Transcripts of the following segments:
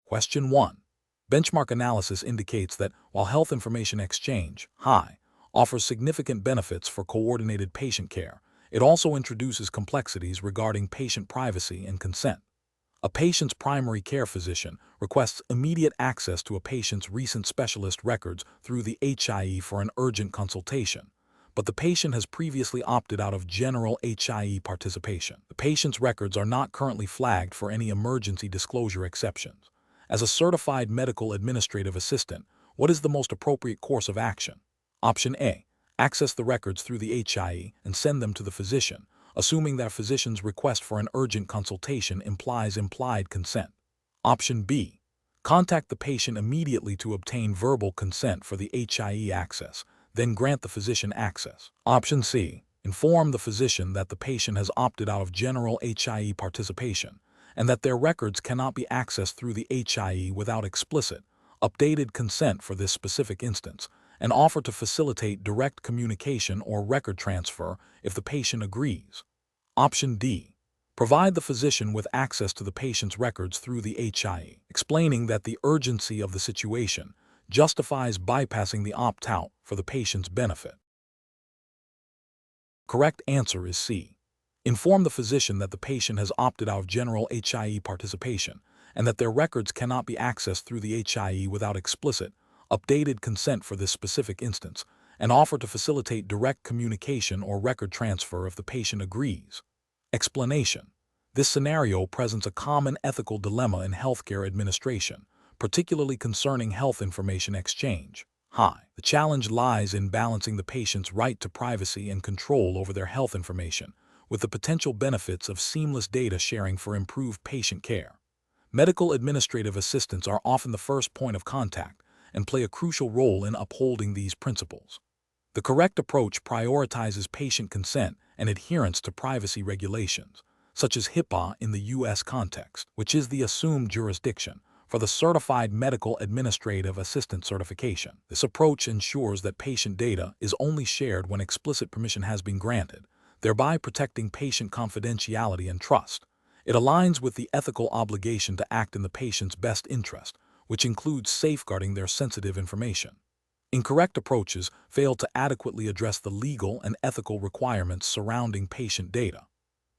Question 1. Benchmark analysis indicates that while health information exchange, HI, offers significant benefits for coordinated patient care, it also introduces complexities regarding patient privacy and consent. A patient's primary care physician requests immediate access to a patient's recent specialist records through the HIE for an urgent consultation, but the patient has previously opted out of general HIE participation. The patient's records are not currently flagged for any emergency disclosure exceptions. As a certified medical administrative assistant, what is the most appropriate course of action? Option A. Access the records through the HIE and send them to the physician, assuming that a physician's request for an urgent consultation implies implied consent. Option B. Contact the patient immediately to obtain verbal consent for the HIE access, then grant the physician access. Option C. Inform the physician that the patient has opted out of general HIE participation and that their records cannot be accessed through the HIE without explicit, updated consent for this specific instance, and offer to facilitate direct communication or record transfer if the patient agrees. Option D. Provide the physician with access to the patient's records through the HIE, explaining that the urgency of the situation justifies bypassing the opt-out for the patient's benefit. Correct answer is C. Inform the physician that the patient has opted out of general HIE participation and that their records cannot be accessed through the HIE without explicit, updated consent for this specific instance, and offer to facilitate direct communication or record transfer if the patient agrees. Explanation. This scenario presents a common ethical dilemma in healthcare administration, particularly concerning health information exchange. The challenge lies in balancing the patient's right to privacy and control over their health information with the potential benefits of seamless data sharing for improved patient care. Medical administrative assistants are often the first point of contact and play a crucial role in upholding these principles. The correct approach prioritizes patient consent and adherence to privacy regulations, such as HIPAA in the U.S. context, which is the assumed jurisdiction for the Certified Medical Administrative Assistant certification. This approach ensures that patient data is only shared when explicit permission has been granted, thereby protecting patient confidentiality and trust. It aligns with the ethical obligation to act in the patient's best interest, which includes safeguarding their sensitive information. Incorrect approaches fail to adequately address the legal and ethical requirements surrounding patient data.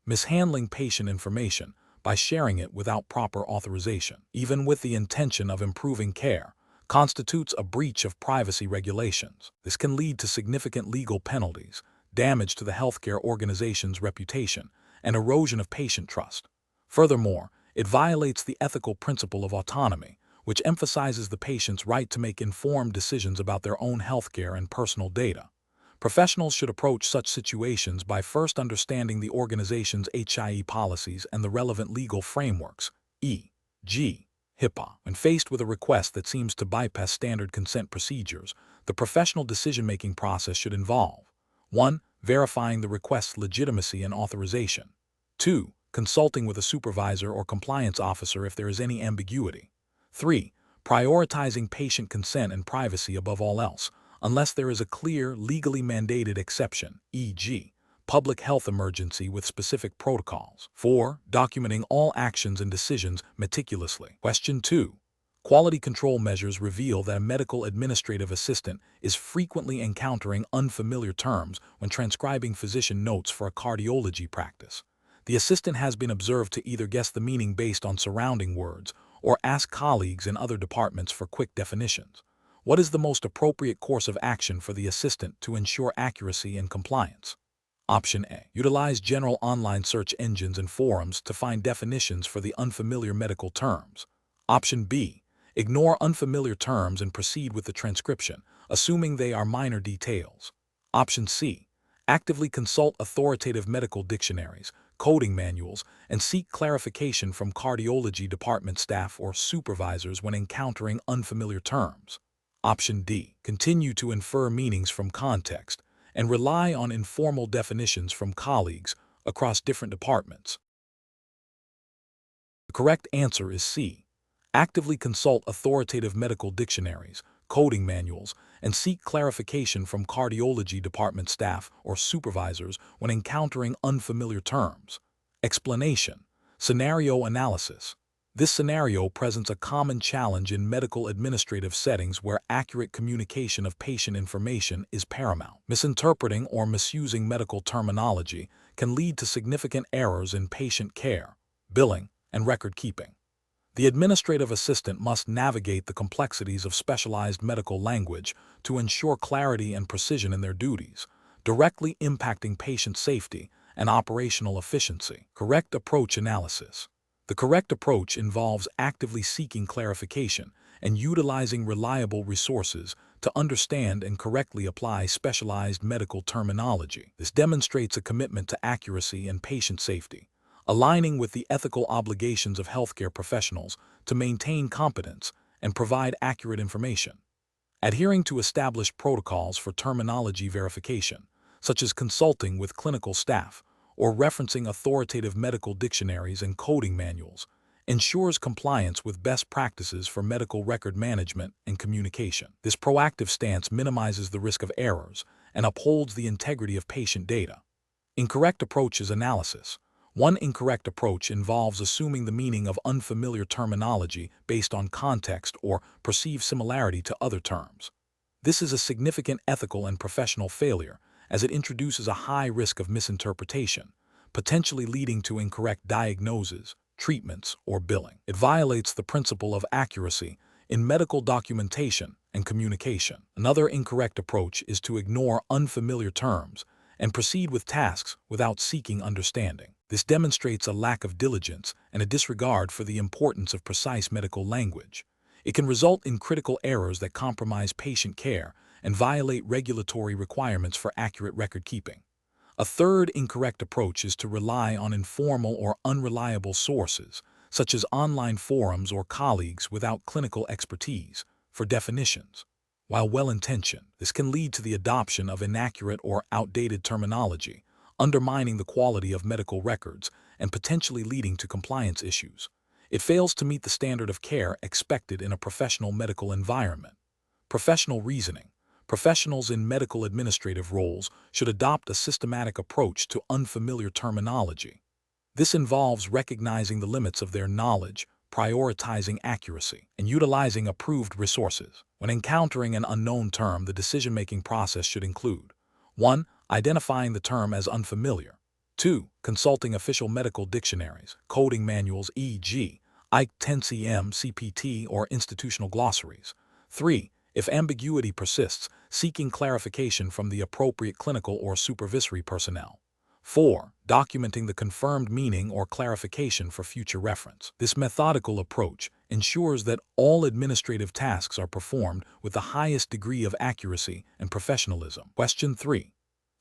Mishandling patient information by sharing it without proper authorization, even with the intention of improving care, constitutes a breach of privacy regulations. This can lead to significant legal penalties, damage to the healthcare organization's reputation, and erosion of patient trust. Furthermore, it violates the ethical principle of autonomy, which emphasizes the patient's right to make informed decisions about their own healthcare and personal data. Professionals should approach such situations by first understanding the organization's HIE policies and the relevant legal frameworks, e.g., HIPAA. When faced with a request that seems to bypass standard consent procedures, the professional decision-making process should involve 1. Verifying the request's legitimacy and authorization. 2. Consulting with a supervisor or compliance officer if there is any ambiguity. 3. Prioritizing patient consent and privacy above all else, unless there is a clear, legally mandated exception, e.g., public health emergency with specific protocols. 4. Documenting all actions and decisions meticulously. Question 2. Quality control measures reveal that a medical administrative assistant is frequently encountering unfamiliar terms when transcribing physician notes for a cardiology practice. The assistant has been observed to either guess the meaning based on surrounding words or ask colleagues in other departments for quick definitions. What is the most appropriate course of action for the assistant to ensure accuracy and compliance? Option A. Utilize general online search engines and forums to find definitions for the unfamiliar medical terms. Option B. Ignore unfamiliar terms and proceed with the transcription, assuming they are minor details. Option C. Actively consult authoritative medical dictionaries, coding manuals, and seek clarification from cardiology department staff or supervisors when encountering unfamiliar terms. Option D. Continue to infer meanings from context and rely on informal definitions from colleagues across different departments. The correct answer is C. Actively consult authoritative medical dictionaries, coding manuals, and seek clarification from cardiology department staff or supervisors when encountering unfamiliar terms. Explanation. Scenario analysis. This scenario presents a common challenge in medical administrative settings where accurate communication of patient information is paramount. Misinterpreting or misusing medical terminology can lead to significant errors in patient care, billing, and record keeping. The administrative assistant must navigate the complexities of specialized medical language to ensure clarity and precision in their duties, directly impacting patient safety and operational efficiency. Correct approach analysis. The correct approach involves actively seeking clarification and utilizing reliable resources to understand and correctly apply specialized medical terminology. This demonstrates a commitment to accuracy and patient safety, aligning with the ethical obligations of healthcare professionals to maintain competence and provide accurate information. Adhering to established protocols for terminology verification, such as consulting with clinical staff or referencing authoritative medical dictionaries and coding manuals, ensures compliance with best practices for medical record management and communication. This proactive stance minimizes the risk of errors and upholds the integrity of patient data. Incorrect approaches analysis. One incorrect approach involves assuming the meaning of unfamiliar terminology based on context or perceived similarity to other terms. This is a significant ethical and professional failure, as it introduces a high risk of misinterpretation, potentially leading to incorrect diagnoses, treatments, or billing. It violates the principle of accuracy in medical documentation and communication. Another incorrect approach is to ignore unfamiliar terms and proceed with tasks without seeking understanding. This demonstrates a lack of diligence and a disregard for the importance of precise medical language. It can result in critical errors that compromise patient care and violate regulatory requirements for accurate record keeping. A third incorrect approach is to rely on informal or unreliable sources, such as online forums or colleagues without clinical expertise, for definitions. While well-intentioned, this can lead to the adoption of inaccurate or outdated terminology, undermining the quality of medical records and potentially leading to compliance issues. It fails to meet the standard of care expected in a professional medical environment. Professional reasoning. Professionals in medical administrative roles should adopt a systematic approach to unfamiliar terminology. This involves recognizing the limits of their knowledge, prioritizing accuracy, and utilizing approved resources. When encountering an unknown term, the decision-making process should include 1. Identifying the term as unfamiliar. 2. Consulting official medical dictionaries, coding manuals e.g., IC 10cm, CPT, or institutional glossaries. 3. If ambiguity persists, seeking clarification from the appropriate clinical or supervisory personnel. 4. Documenting the confirmed meaning or clarification for future reference. This methodical approach ensures that all administrative tasks are performed with the highest degree of accuracy and professionalism. Question 3.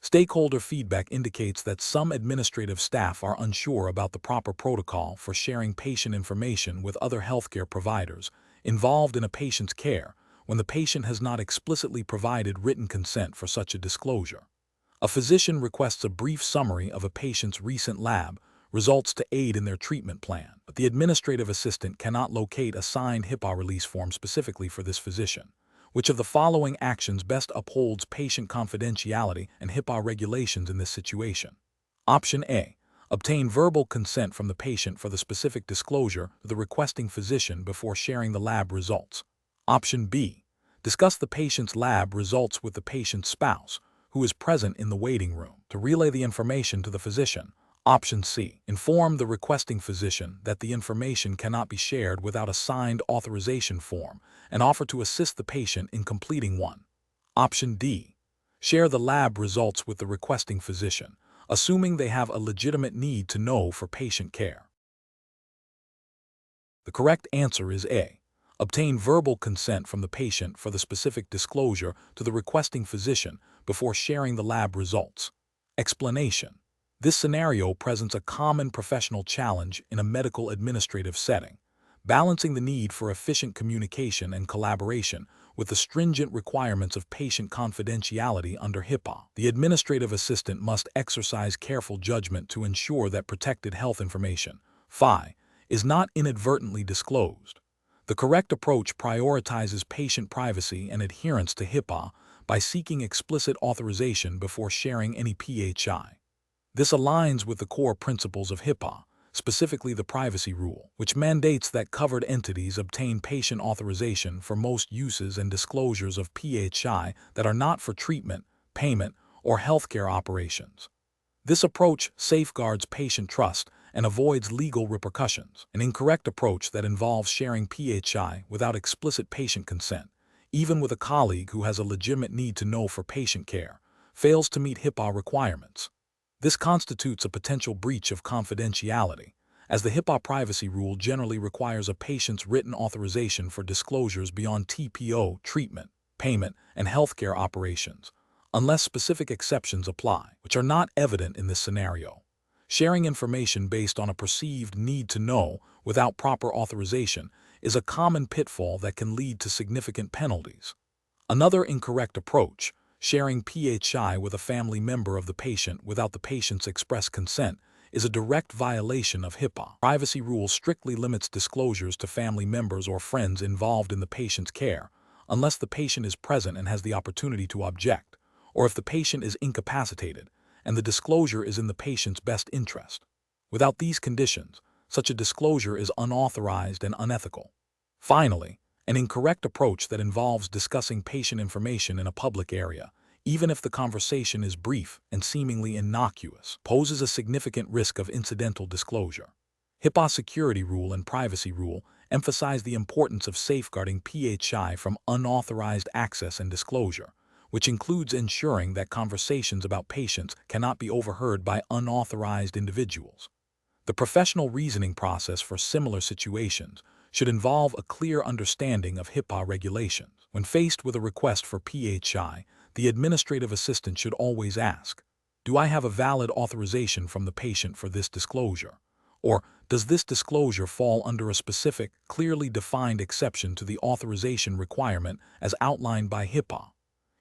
Stakeholder feedback indicates that some administrative staff are unsure about the proper protocol for sharing patient information with other healthcare providers involved in a patient's care when the patient has not explicitly provided written consent for such a disclosure. A physician requests a brief summary of a patient's recent lab results to aid in their treatment plan, but the administrative assistant cannot locate a signed HIPAA release form specifically for this physician. Which of the following actions best upholds patient confidentiality and HIPAA regulations in this situation? Option A. Obtain verbal consent from the patient for the specific disclosure to the requesting physician before sharing the lab results. Option B. Discuss the patient's lab results with the patient's spouse, who is present in the waiting room, to relay the information to the physician. Option C. Inform the requesting physician that the information cannot be shared without a signed authorization form and offer to assist the patient in completing one. Option D. Share the lab results with the requesting physician, assuming they have a legitimate need to know for patient care. The correct answer is A. Obtain verbal consent from the patient for the specific disclosure to the requesting physician before sharing the lab results. Explanation. This scenario presents a common professional challenge in a medical administrative setting, balancing the need for efficient communication and collaboration with the stringent requirements of patient confidentiality under HIPAA. The administrative assistant must exercise careful judgment to ensure that protected health information, FI, is not inadvertently disclosed. The correct approach prioritizes patient privacy and adherence to HIPAA by seeking explicit authorization before sharing any PHI. This aligns with the core principles of HIPAA, specifically the privacy rule, which mandates that covered entities obtain patient authorization for most uses and disclosures of PHI that are not for treatment, payment, or healthcare operations. This approach safeguards patient trust and avoids legal repercussions. An incorrect approach that involves sharing PHI without explicit patient consent, even with a colleague who has a legitimate need to know for patient care, fails to meet HIPAA requirements. This constitutes a potential breach of confidentiality, as the HIPAA privacy rule generally requires a patient's written authorization for disclosures beyond TPO, treatment, payment, and healthcare operations, unless specific exceptions apply, which are not evident in this scenario. Sharing information based on a perceived need to know without proper authorization is a common pitfall that can lead to significant penalties. Another incorrect approach, sharing PHI with a family member of the patient without the patient's express consent, is a direct violation of HIPAA. Privacy rule strictly limits disclosures to family members or friends involved in the patient's care, unless the patient is present and has the opportunity to object, or if the patient is incapacitated and the disclosure is in the patient's best interest. Without these conditions, such a disclosure is unauthorized and unethical. Finally, an incorrect approach that involves discussing patient information in a public area, even if the conversation is brief and seemingly innocuous, poses a significant risk of incidental disclosure. HIPAA security rule and privacy rule emphasize the importance of safeguarding PHI from unauthorized access and disclosure, which includes ensuring that conversations about patients cannot be overheard by unauthorized individuals. The professional reasoning process for similar situations should involve a clear understanding of HIPAA regulations. When faced with a request for PHI, the administrative assistant should always ask, "Do I have a valid authorization from the patient for this disclosure?" Or, "Does this disclosure fall under a specific, clearly defined exception to the authorization requirement as outlined by HIPAA?"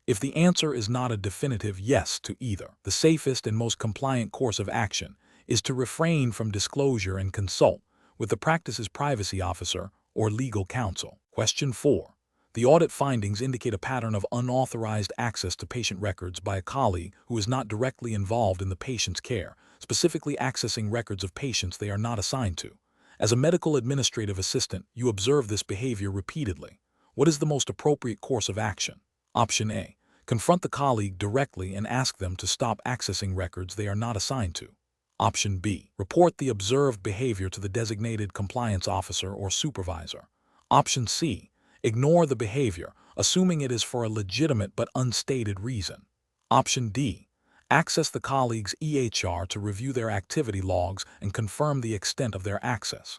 If the answer is not a definitive yes to either, the safest and most compliant course of action is to refrain from disclosure and consult with the practice's privacy officer or legal counsel. Question 4. The audit findings indicate a pattern of unauthorized access to patient records by a colleague who is not directly involved in the patient's care, specifically accessing records of patients they are not assigned to. As a medical administrative assistant, you observe this behavior repeatedly. What is the most appropriate course of action? Option A. Confront the colleague directly and ask them to stop accessing records they are not assigned to. Option B. Report the observed behavior to the designated compliance officer or supervisor. Option C. Ignore the behavior, assuming it is for a legitimate but unstated reason. Option D. Access the colleague's EHR to review their activity logs and confirm the extent of their access.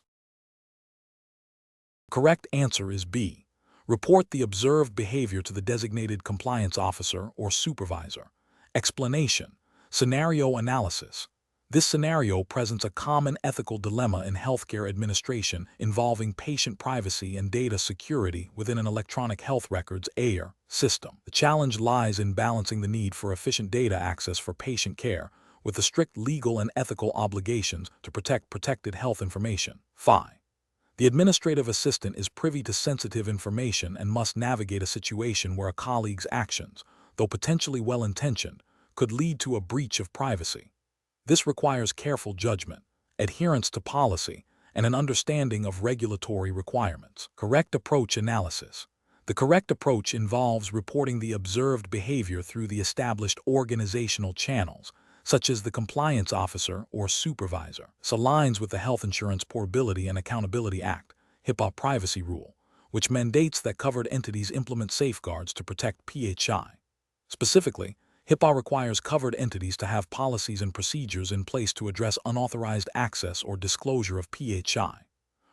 The correct answer is B. Report the observed behavior to the designated compliance officer or supervisor. Explanation. Scenario analysis. This scenario presents a common ethical dilemma in healthcare administration involving patient privacy and data security within an electronic health records (EHR) system. The challenge lies in balancing the need for efficient data access for patient care with the strict legal and ethical obligations to protect protected health information. 5. The administrative assistant is privy to sensitive information and must navigate a situation where a colleague's actions, though potentially well-intentioned, could lead to a breach of privacy. This requires careful judgment, adherence to policy, and an understanding of regulatory requirements. Correct approach analysis. The correct approach involves reporting the observed behavior through the established organizational channels, such as the compliance officer or supervisor. This aligns with the Health Insurance Portability and Accountability Act, HIPAA privacy rule, which mandates that covered entities implement safeguards to protect PHI. Specifically, HIPAA requires covered entities to have policies and procedures in place to address unauthorized access or disclosure of PHI.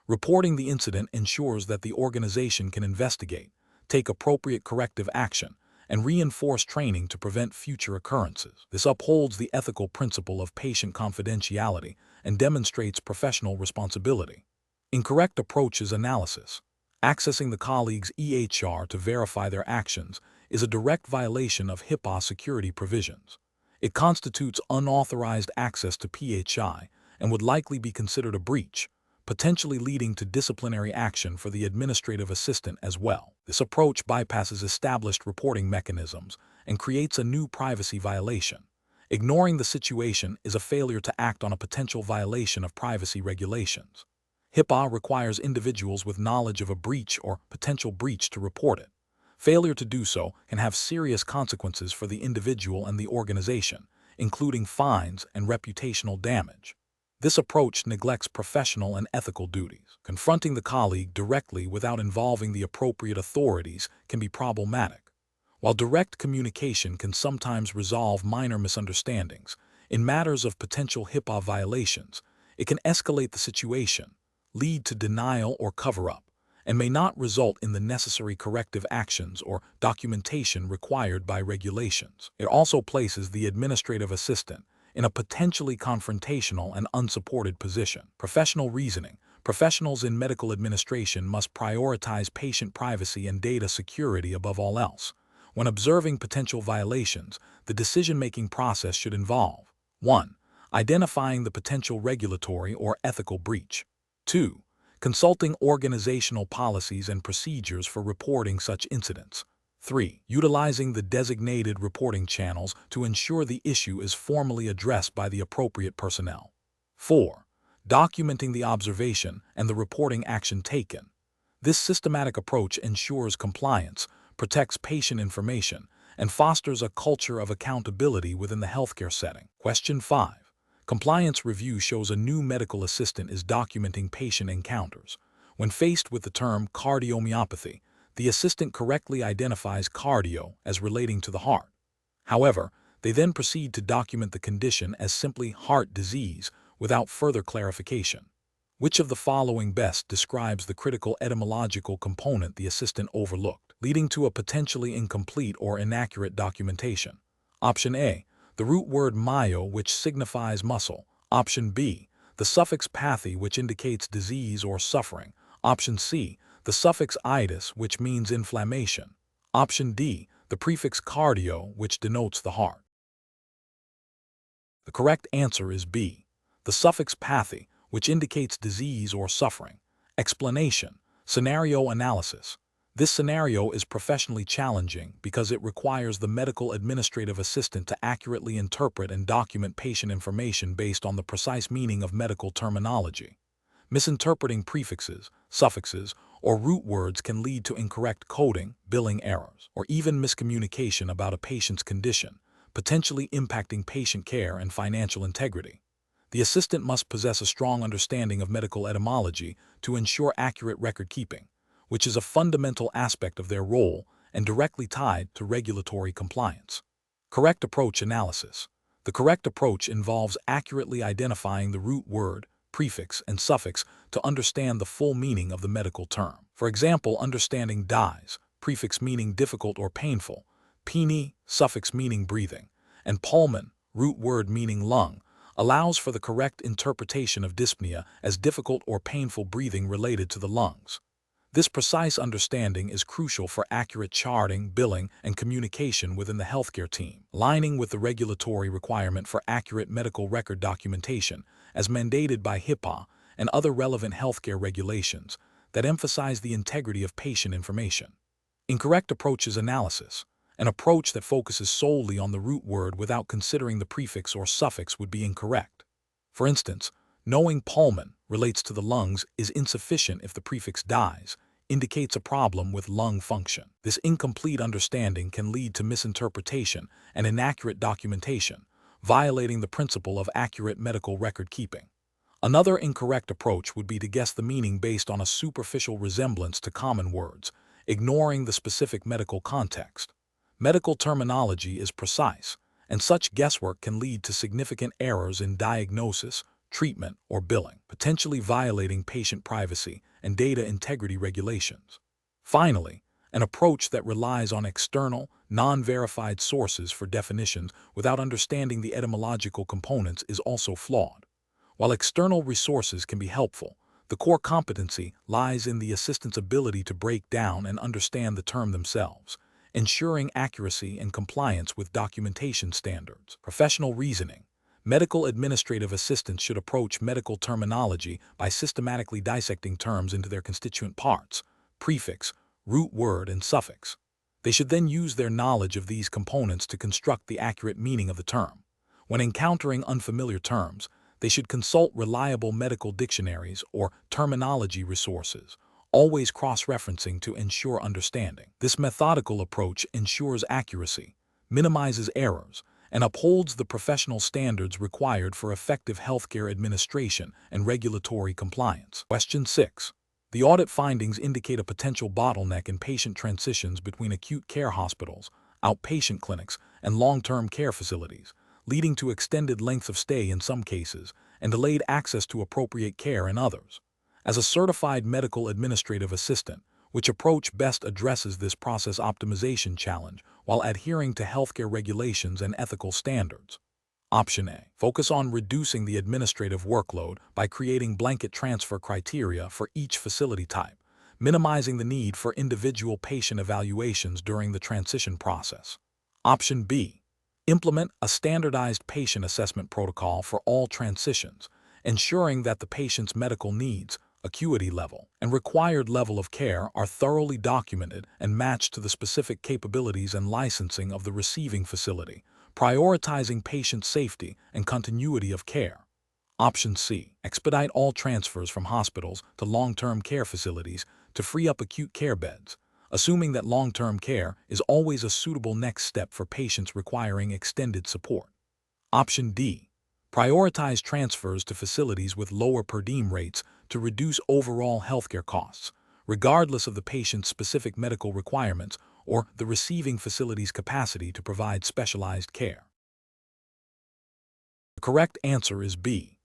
Reporting the incident ensures that the organization can investigate, take appropriate corrective action, and reinforce training to prevent future occurrences. This upholds the ethical principle of patient confidentiality and demonstrates professional responsibility. Incorrect approach is analysis. Accessing the colleague's EHR to verify their actions is a direct violation of HIPAA security provisions. It constitutes unauthorized access to PHI and would likely be considered a breach, potentially leading to disciplinary action for the administrative assistant as well. This approach bypasses established reporting mechanisms and creates a new privacy violation, Ignoring the situation is a failure to act on a potential violation of privacy regulations. HIPAA requires individuals with knowledge of a breach or potential breach to report it. Failure to do so can have serious consequences for the individual and the organization, including fines and reputational damage. This approach neglects professional and ethical duties. Confronting the colleague directly without involving the appropriate authorities can be problematic. While direct communication can sometimes resolve minor misunderstandings, in matters of potential HIPAA violations, it can escalate the situation, lead to denial or cover-up, and may not result in the necessary corrective actions or documentation required by regulations. It also places the administrative assistant in a potentially confrontational and unsupported position. Professional reasoning. Professionals in medical administration must prioritize patient privacy and data security above all else. When observing potential violations, the decision-making process should involve 1. Identifying the potential regulatory or ethical breach. 2. Consulting organizational policies and procedures for reporting such incidents. 3. Utilizing the designated reporting channels to ensure the issue is formally addressed by the appropriate personnel. 4. Documenting the observation and the reporting action taken. This systematic approach ensures compliance, protects patient information, and fosters a culture of accountability within the healthcare setting. Question 5. Compliance review shows a new medical assistant is documenting patient encounters. When faced with the term cardiomyopathy, the assistant correctly identifies cardio as relating to the heart. However, they then proceed to document the condition as simply heart disease without further clarification. Which of the following best describes the critical etymological component the assistant overlooked, leading to a potentially incomplete or inaccurate documentation? Option A, the root word myo, which signifies muscle. Option B, the suffix pathy, which indicates disease or suffering. Option C, the suffix itis, which means inflammation. Option D, the prefix cardio, which denotes the heart. The correct answer is B, the suffix pathy, which indicates disease or suffering. Explanation. Scenario analysis. This scenario is professionally challenging because it requires the medical administrative assistant to accurately interpret and document patient information based on the precise meaning of medical terminology. Misinterpreting prefixes, suffixes, or root words can lead to incorrect coding, billing errors, or even miscommunication about a patient's condition, potentially impacting patient care and financial integrity. The assistant must possess a strong understanding of medical etymology to ensure accurate record keeping, which is a fundamental aspect of their role and directly tied to regulatory compliance. Correct approach analysis. The correct approach involves accurately identifying the root word, prefix, and suffix to understand the full meaning of the medical term. For example, understanding DIES, prefix meaning difficult or painful, peni, suffix meaning breathing, and pulmon, root word meaning lung, allows for the correct interpretation of dyspnea as difficult or painful breathing related to the lungs. This precise understanding is crucial for accurate charting, billing, and communication within the healthcare team, aligning with the regulatory requirement for accurate medical record documentation as mandated by HIPAA and other relevant healthcare regulations that emphasize the integrity of patient information. Incorrect approaches analysis. An approach that focuses solely on the root word without considering the prefix or suffix would be incorrect. For instance, knowing pulmon relates to the lungs is insufficient if the prefix DIES indicates a problem with lung function. This incomplete understanding can lead to misinterpretation and inaccurate documentation, violating the principle of accurate medical record keeping. Another incorrect approach would be to guess the meaning based on a superficial resemblance to common words, ignoring the specific medical context. Medical terminology is precise, and such guesswork can lead to significant errors in diagnosis, treatment, or billing, potentially violating patient privacy and data integrity regulations. Finally, an approach that relies on external, non-verified sources for definitions without understanding the etymological components is also flawed. While external resources can be helpful, the core competency lies in the assistant's ability to break down and understand the term themselves, ensuring accuracy and compliance with documentation standards. Professional reasoning. Medical administrative assistants should approach medical terminology by systematically dissecting terms into their constituent parts, prefix, root word, and suffix. They should then use their knowledge of these components to construct the accurate meaning of the term. When encountering unfamiliar terms, they should consult reliable medical dictionaries or terminology resources, always cross-referencing to ensure understanding. This methodical approach ensures accuracy, minimizes errors, and upholds the professional standards required for effective healthcare administration and regulatory compliance. Question 6. The audit findings indicate a potential bottleneck in patient transitions between acute care hospitals, outpatient clinics, and long-term care facilities, leading to extended lengths of stay in some cases and delayed access to appropriate care in others. As a certified medical administrative assistant, which approach best addresses this process optimization challenge while adhering to healthcare regulations and ethical standards? Option A. Focus on reducing the administrative workload by creating blanket transfer criteria for each facility type, minimizing the need for individual patient evaluations during the transition process. Option B. Implement a standardized patient assessment protocol for all transitions, ensuring that the patient's medical needs, acuity level, and required level of care are thoroughly documented and matched to the specific capabilities and licensing of the receiving facility, prioritizing patient safety and continuity of care. Option C. Expedite all transfers from hospitals to long-term care facilities to free up acute care beds, assuming that long-term care is always a suitable next step for patients requiring extended support. Option D. Prioritize transfers to facilities with lower per diem rates to reduce overall healthcare costs, regardless of the patient's specific medical requirements or the receiving facility's capacity to provide specialized care. The correct answer is B.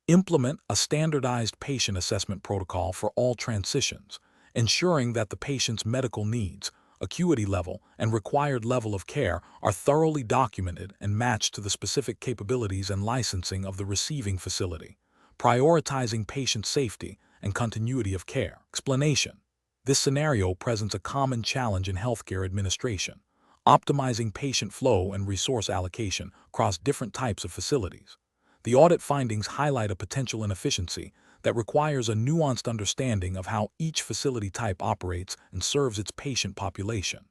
Implement a standardized patient assessment protocol for all transitions, ensuring that the patient's medical needs, acuity level, and required level of care are thoroughly documented and matched to the specific capabilities and licensing of the receiving facility, prioritizing patient safety and continuity of care. Explanation. This scenario presents a common challenge in healthcare administration, optimizing patient flow and resource allocation across different types of facilities. The audit findings highlight a potential inefficiency that requires a nuanced understanding of how each facility type operates and serves its patient population.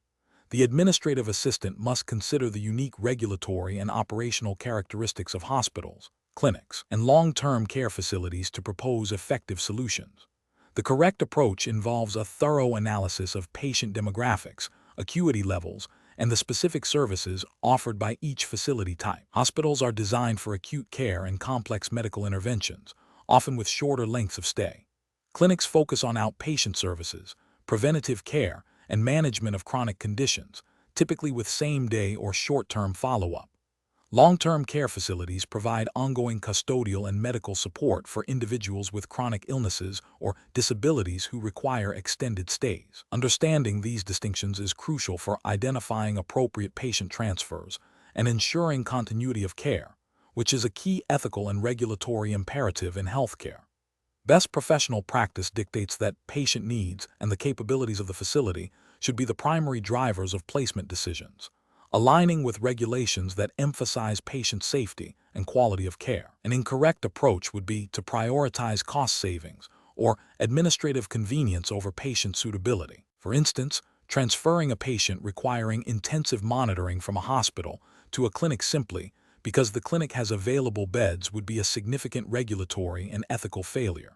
The administrative assistant must consider the unique regulatory and operational characteristics of hospitals, clinics, and long-term care facilities to propose effective solutions. The correct approach involves a thorough analysis of patient demographics, acuity levels, and the specific services offered by each facility type. Hospitals are designed for acute care and complex medical interventions, often with shorter lengths of stay. Clinics focus on outpatient services, preventative care, and management of chronic conditions, typically with same-day or short-term follow-up. Long-term care facilities provide ongoing custodial and medical support for individuals with chronic illnesses or disabilities who require extended stays. Understanding these distinctions is crucial for identifying appropriate patient transfers and ensuring continuity of care, which is a key ethical and regulatory imperative in healthcare. Best professional practice dictates that patient needs and the capabilities of the facility should be the primary drivers of placement decisions, aligning with regulations that emphasize patient safety and quality of care. An incorrect approach would be to prioritize cost savings or administrative convenience over patient suitability. For instance, transferring a patient requiring intensive monitoring from a hospital to a clinic simply because the clinic has available beds would be a significant regulatory and ethical failure.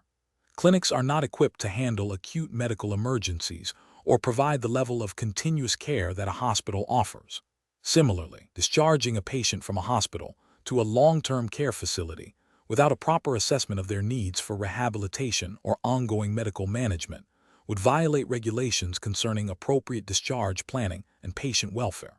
Clinics are not equipped to handle acute medical emergencies or provide the level of continuous care that a hospital offers. Similarly, discharging a patient from a hospital to a long-term care facility without a proper assessment of their needs for rehabilitation or ongoing medical management would violate regulations concerning appropriate discharge planning and patient welfare.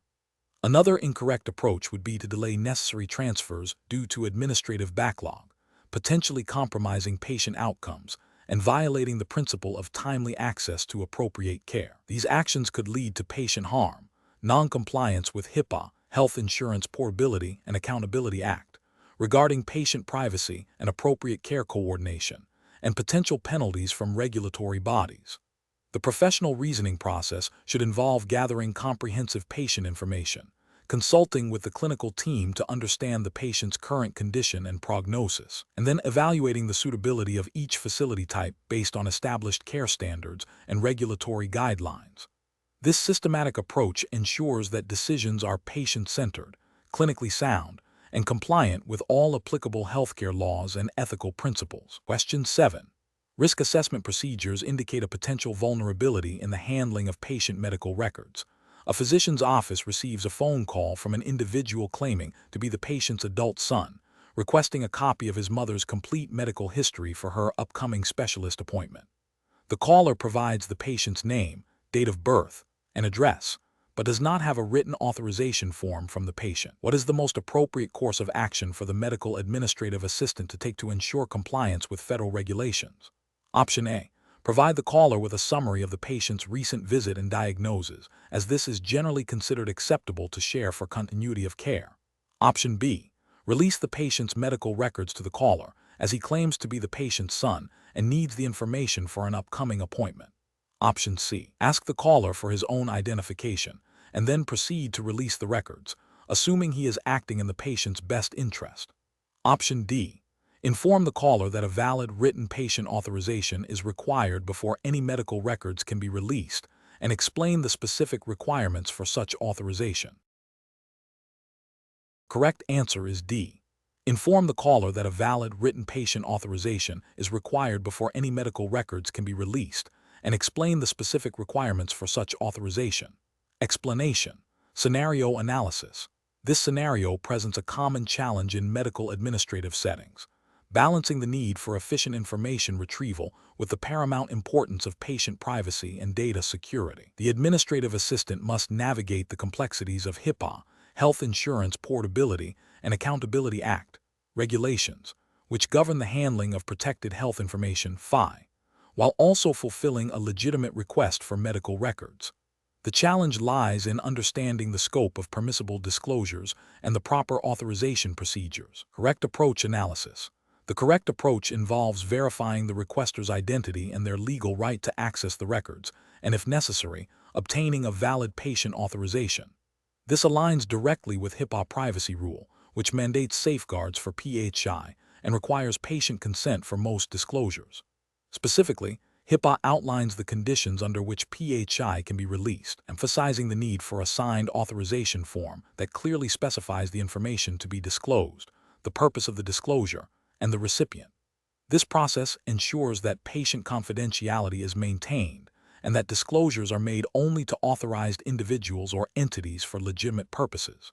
Another incorrect approach would be to delay necessary transfers due to administrative backlog, potentially compromising patient outcomes and violating the principle of timely access to appropriate care. These actions could lead to patient harm, non-compliance with HIPAA, Health Insurance Portability and Accountability Act, regarding patient privacy and appropriate care coordination, and potential penalties from regulatory bodies. The professional reasoning process should involve gathering comprehensive patient information, consulting with the clinical team to understand the patient's current condition and prognosis, and then evaluating the suitability of each facility type based on established care standards and regulatory guidelines. This systematic approach ensures that decisions are patient-centered, clinically sound, and compliant with all applicable healthcare laws and ethical principles. Question 7. Risk assessment procedures indicate a potential vulnerability in the handling of patient medical records. A physician's office receives a phone call from an individual claiming to be the patient's adult son, requesting a copy of his mother's complete medical history for her upcoming specialist appointment. The caller provides the patient's name, date of birth, and address, but does not have a written authorization form from the patient. What is the most appropriate course of action for the medical administrative assistant to take to ensure compliance with federal regulations? Option A. Provide the caller with a summary of the patient's recent visit and diagnosis, as this is generally considered acceptable to share for continuity of care. Option B. Release the patient's medical records to the caller, as he claims to be the patient's son and needs the information for an upcoming appointment. Option C. Ask the caller for his own identification, and then proceed to release the records, assuming he is acting in the patient's best interest. Option D. Inform the caller that a valid written patient authorization is required before any medical records can be released, and explain the specific requirements for such authorization. Correct answer is D. Inform the caller that a valid written patient authorization is required before any medical records can be released, and explain the specific requirements for such authorization. Explanation. Scenario analysis. This scenario presents a common challenge in medical administrative settings, balancing the need for efficient information retrieval with the paramount importance of patient privacy and data security. The administrative assistant must navigate the complexities of HIPAA, Health Insurance Portability and Accountability Act, regulations, which govern the handling of protected health information (FI), while also fulfilling a legitimate request for medical records. The challenge lies in understanding the scope of permissible disclosures and the proper authorization procedures. Correct approach analysis. The correct approach involves verifying the requester's identity and their legal right to access the records, and if necessary, obtaining a valid patient authorization. This aligns directly with HIPAA privacy rule, which mandates safeguards for PHI and requires patient consent for most disclosures. Specifically, HIPAA outlines the conditions under which PHI can be released, emphasizing the need for a signed authorization form that clearly specifies the information to be disclosed, the purpose of the disclosure, and the recipient. This process ensures that patient confidentiality is maintained and that disclosures are made only to authorized individuals or entities for legitimate purposes.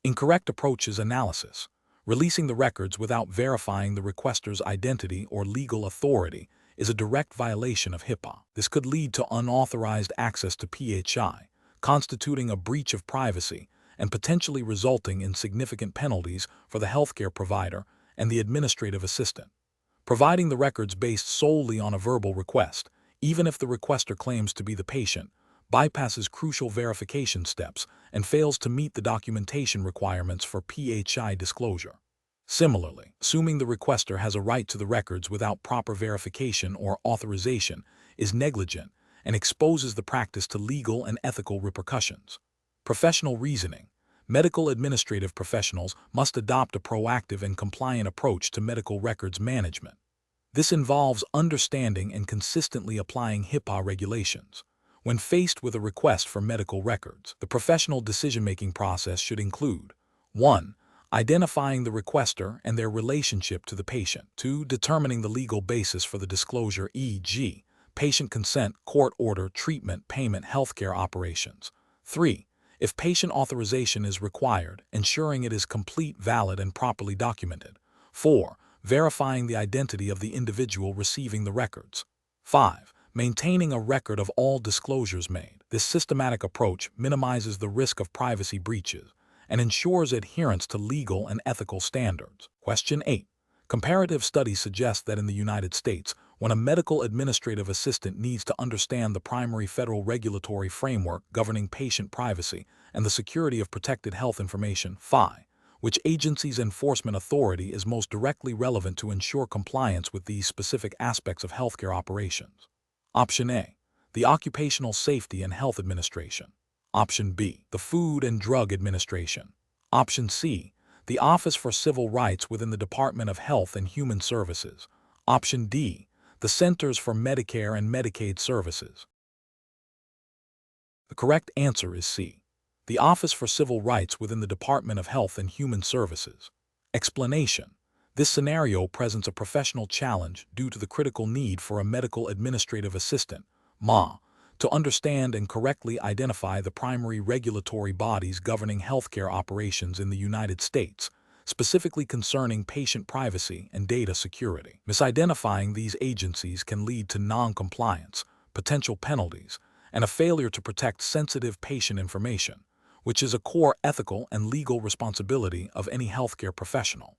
Incorrect approaches analysis. Releasing the records without verifying the requester's identity or legal authority is a direct violation of HIPAA. This could lead to unauthorized access to PHI, constituting a breach of privacy and potentially resulting in significant penalties for the healthcare provider and the administrative assistant. Providing the records based solely on a verbal request, even if the requester claims to be the patient, bypasses crucial verification steps and fails to meet the documentation requirements for PHI disclosure. Similarly, assuming the requester has a right to the records without proper verification or authorization is negligent and exposes the practice to legal and ethical repercussions. Professional reasoning. Medical administrative professionals must adopt a proactive and compliant approach to medical records management. This involves understanding and consistently applying HIPAA regulations. When faced with a request for medical records, the professional decision-making process should include 1. Identifying the requester and their relationship to the patient. 2. Determining the legal basis for the disclosure, e.g., patient consent, court order, treatment, payment, healthcare operations. 3. If patient authorization is required, ensuring it is complete, valid, and properly documented. 4. Verifying the identity of the individual receiving the records. 5. Maintaining a record of all disclosures made. This systematic approach minimizes the risk of privacy breaches and ensures adherence to legal and ethical standards. Question 8. Comparative studies suggest that in the United States, when a medical administrative assistant needs to understand the primary federal regulatory framework governing patient privacy and the security of protected health information, FI, which agency's enforcement authority is most directly relevant to ensure compliance with these specific aspects of healthcare operations? Option A. The Occupational Safety and Health Administration. Option B. The Food and Drug Administration. Option C. The Office for Civil Rights within the Department of Health and Human Services. Option D. The Centers for Medicare and Medicaid Services. The correct answer is C. The Office for Civil Rights within the Department of Health and Human Services. Explanation. This scenario presents a professional challenge due to the critical need for a medical administrative assistant, MA, to understand and correctly identify the primary regulatory bodies governing healthcare operations in the United States, specifically concerning patient privacy and data security. Misidentifying these agencies can lead to non-compliance, potential penalties, and a failure to protect sensitive patient information, which is a core ethical and legal responsibility of any healthcare professional.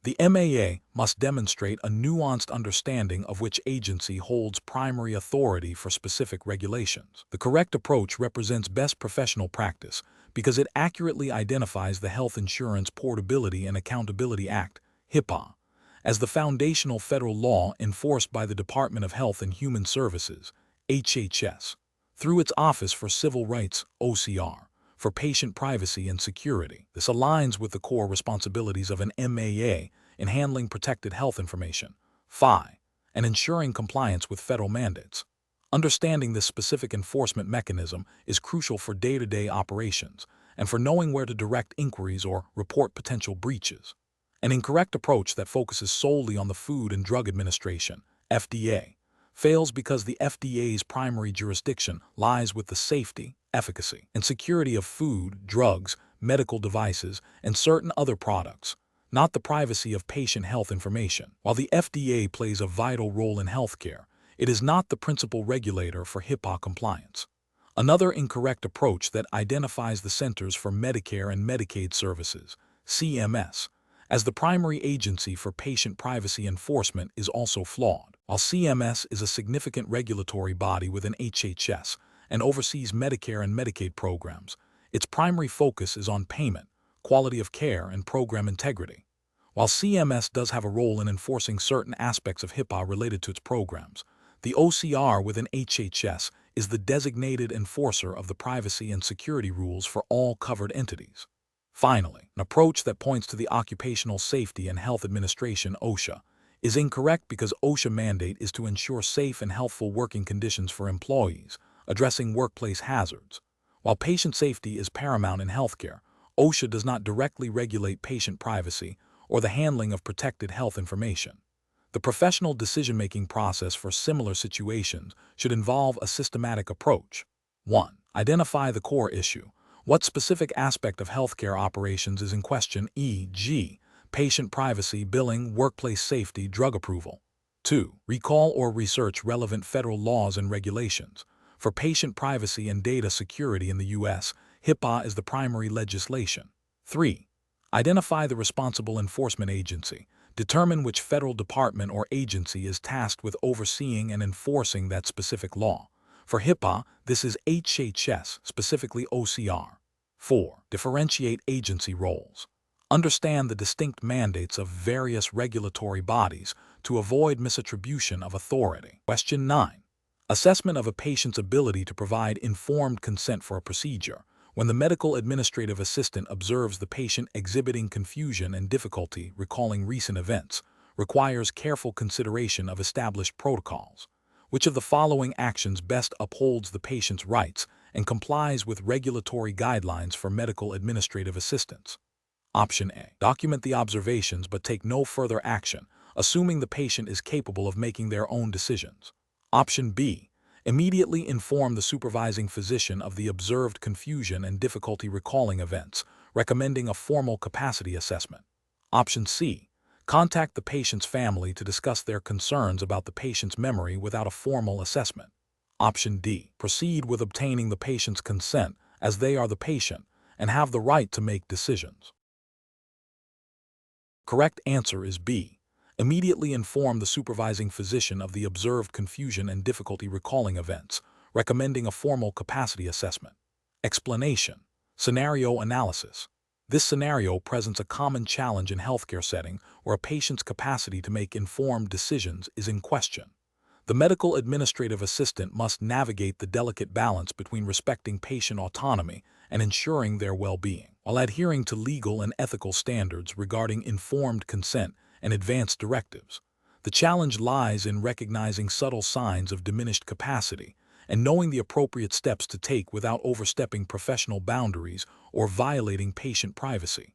The MAA must demonstrate a nuanced understanding of which agency holds primary authority for specific regulations. The correct approach represents best professional practice because it accurately identifies the Health Insurance Portability and Accountability Act, HIPAA, as the foundational federal law enforced by the Department of Health and Human Services, HHS, through its Office for Civil Rights, OCR, for patient privacy and security. This aligns with the core responsibilities of an MAA in handling protected health information, FI, and ensuring compliance with federal mandates. Understanding this specific enforcement mechanism is crucial for day-to-day operations and for knowing where to direct inquiries or report potential breaches. An incorrect approach that focuses solely on the Food and Drug Administration, FDA, fails because the FDA's primary jurisdiction lies with the safety, efficacy, and security of food, drugs, medical devices, and certain other products, not the privacy of patient health information. While the FDA plays a vital role in healthcare, it is not the principal regulator for HIPAA compliance. Another incorrect approach that identifies the Centers for Medicare and Medicaid Services, CMS, as the primary agency for patient privacy enforcement is also flawed. While CMS is a significant regulatory body within HHS and oversees Medicare and Medicaid programs, its primary focus is on payment, quality of care, and program integrity. While CMS does have a role in enforcing certain aspects of HIPAA related to its programs, the OCR within HHS is the designated enforcer of the privacy and security rules for all covered entities. Finally, an approach that points to the Occupational Safety and Health Administration, OSHA, is incorrect because OSHA mandate is to ensure safe and healthful working conditions for employees, addressing workplace hazards. While patient safety is paramount in healthcare, OSHA does not directly regulate patient privacy or the handling of protected health information. The professional decision-making process for similar situations should involve a systematic approach. 1. Identify the core issue. What specific aspect of healthcare operations is in question, e.g., patient privacy, billing, workplace safety, drug approval? 2. Recall or research relevant federal laws and regulations. For patient privacy and data security in the U.S., HIPAA is the primary legislation. 3. Identify the responsible enforcement agency. Determine which federal department or agency is tasked with overseeing and enforcing that specific law. For HIPAA, this is HHS, specifically OCR. 4. Differentiate agency roles. Understand the distinct mandates of various regulatory bodies to avoid misattribution of authority. Question 9. Assessment of a patient's ability to provide informed consent for a procedure. When the medical administrative assistant observes the patient exhibiting confusion and difficulty recalling recent events, requires careful consideration of established protocols. Which of the following actions best upholds the patient's rights and complies with regulatory guidelines for medical administrative assistants? Option A. Document the observations but take no further action, assuming the patient is capable of making their own decisions. Option B. Immediately inform the supervising physician of the observed confusion and difficulty recalling events, recommending a formal capacity assessment. Option C. Contact the patient's family to discuss their concerns about the patient's memory without a formal assessment. Option D. Proceed with obtaining the patient's consent as they are the patient and have the right to make decisions. Correct answer is B. Immediately inform the supervising physician of the observed confusion and difficulty recalling events, recommending a formal capacity assessment. Explanation. Scenario analysis. This scenario presents a common challenge in healthcare setting where a patient's capacity to make informed decisions is in question. The medical administrative assistant must navigate the delicate balance between respecting patient autonomy and ensuring their well-being, while adhering to legal and ethical standards regarding informed consent and advanced directives. The challenge lies in recognizing subtle signs of diminished capacity and knowing the appropriate steps to take without overstepping professional boundaries or violating patient privacy.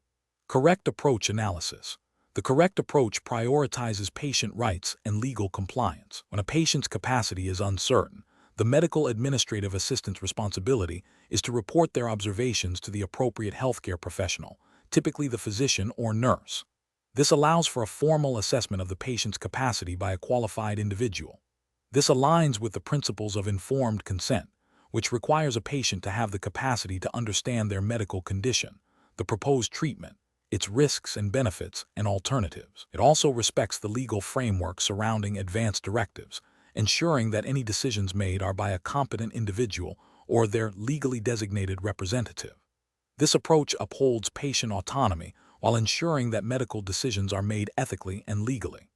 Correct approach analysis. The correct approach prioritizes patient rights and legal compliance. When a patient's capacity is uncertain, the medical administrative assistant's responsibility is to report their observations to the appropriate healthcare professional, typically the physician or nurse. This allows for a formal assessment of the patient's capacity by a qualified individual. This aligns with the principles of informed consent, which requires a patient to have the capacity to understand their medical condition, the proposed treatment, its risks and benefits, and alternatives. It also respects the legal framework surrounding advance directives, ensuring that any decisions made are by a competent individual or their legally designated representative. This approach upholds patient autonomy while ensuring that medical decisions are made ethically and legally.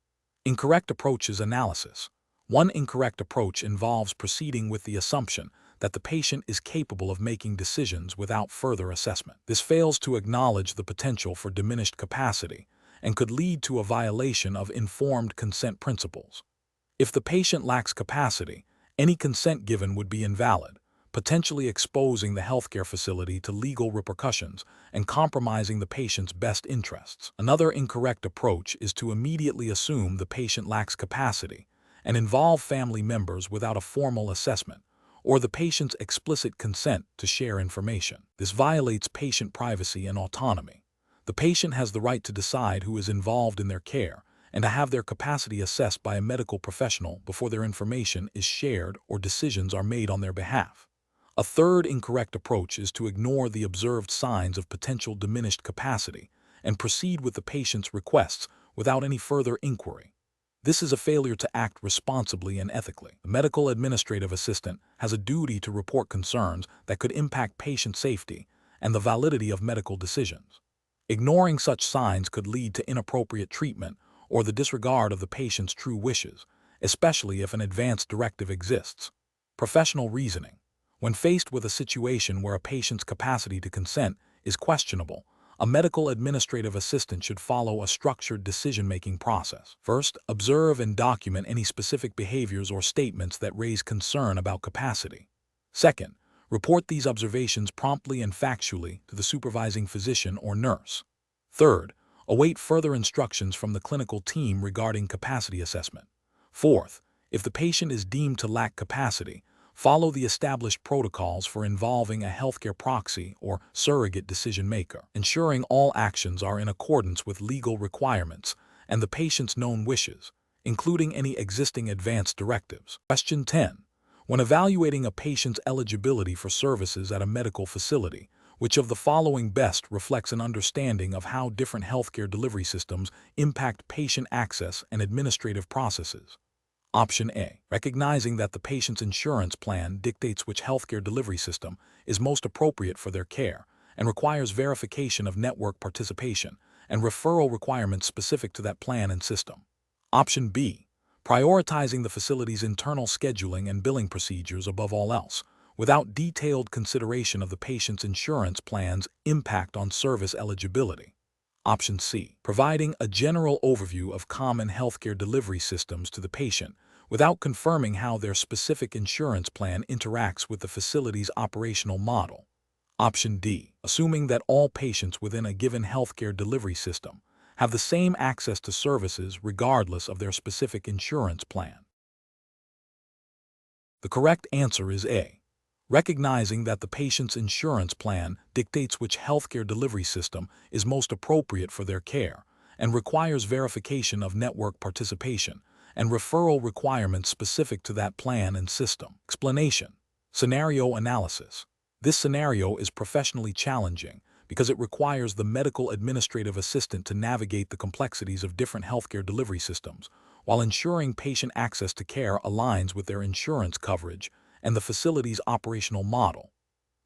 Incorrect approaches analysis. One incorrect approach involves proceeding with the assumption that the patient is capable of making decisions without further assessment. This fails to acknowledge the potential for diminished capacity and could lead to a violation of informed consent principles. If the patient lacks capacity, any consent given would be invalid, potentially exposing the healthcare facility to legal repercussions and compromising the patient's best interests. Another incorrect approach is to immediately assume the patient lacks capacity and involve family members without a formal assessment or the patient's explicit consent to share information. This violates patient privacy and autonomy. The patient has the right to decide who is involved in their care and to have their capacity assessed by a medical professional before their information is shared or decisions are made on their behalf. A third incorrect approach is to ignore the observed signs of potential diminished capacity and proceed with the patient's requests without any further inquiry. This is a failure to act responsibly and ethically. The medical administrative assistant has a duty to report concerns that could impact patient safety and the validity of medical decisions. Ignoring such signs could lead to inappropriate treatment or the disregard of the patient's true wishes, especially if an advance directive exists. Professional reasoning. When faced with a situation where a patient's capacity to consent is questionable, a medical administrative assistant should follow a structured decision-making process. First, observe and document any specific behaviors or statements that raise concern about capacity. Second, report these observations promptly and factually to the supervising physician or nurse. Third, await further instructions from the clinical team regarding capacity assessment. Fourth, if the patient is deemed to lack capacity, follow the established protocols for involving a healthcare proxy or surrogate decision-maker, ensuring all actions are in accordance with legal requirements and the patient's known wishes, including any existing advance directives. Question 10. When evaluating a patient's eligibility for services at a medical facility, which of the following best reflects an understanding of how different healthcare delivery systems impact patient access and administrative processes? Option A. Recognizing that the patient's insurance plan dictates which healthcare delivery system is most appropriate for their care and requires verification of network participation and referral requirements specific to that plan and system. Option B. Prioritizing the facility's internal scheduling and billing procedures above all else, without detailed consideration of the patient's insurance plan's impact on service eligibility. Option C. Providing a general overview of common healthcare delivery systems to the patient without confirming how their specific insurance plan interacts with the facility's operational model. Option D. Assuming that all patients within a given healthcare delivery system have the same access to services regardless of their specific insurance plan. The correct answer is A. Recognizing that the patient's insurance plan dictates which healthcare delivery system is most appropriate for their care and requires verification of network participation and referral requirements specific to that plan and system. Explanation. Scenario analysis. This scenario is professionally challenging because it requires the medical administrative assistant to navigate the complexities of different healthcare delivery systems while ensuring patient access to care aligns with their insurance coverage and the facility's operational model.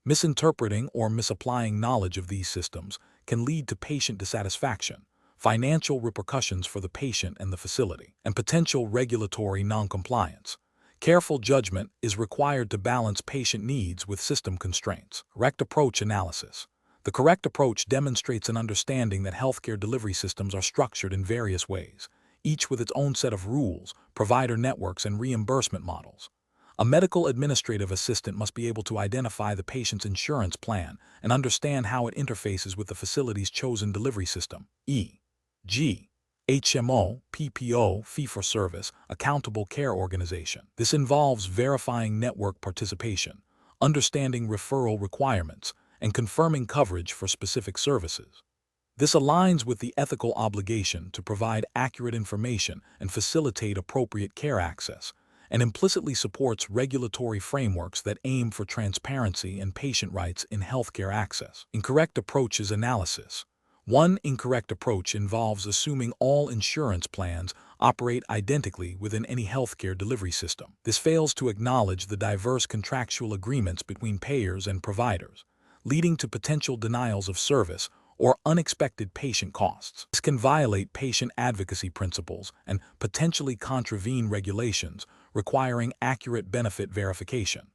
Misinterpreting or misapplying knowledge of these systems can lead to patient dissatisfaction, financial repercussions for the patient and the facility, and potential regulatory noncompliance. Careful judgment is required to balance patient needs with system constraints. Correct approach analysis. The correct approach demonstrates an understanding that healthcare delivery systems are structured in various ways, each with its own set of rules, provider networks, and reimbursement models. A medical administrative assistant must be able to identify the patient's insurance plan and understand how it interfaces with the facility's chosen delivery system, e.g., HMO, PPO, fee-for-service, accountable care organization. This involves verifying network participation, understanding referral requirements, and confirming coverage for specific services. This aligns with the ethical obligation to provide accurate information and facilitate appropriate care access, and implicitly supports regulatory frameworks that aim for transparency and patient rights in healthcare access. Incorrect approach is analysis. One incorrect approach involves assuming all insurance plans operate identically within any healthcare delivery system. This fails to acknowledge the diverse contractual agreements between payers and providers, leading to potential denials of service or unexpected patient costs. This can violate patient advocacy principles and potentially contravene regulations requiring accurate benefit verification.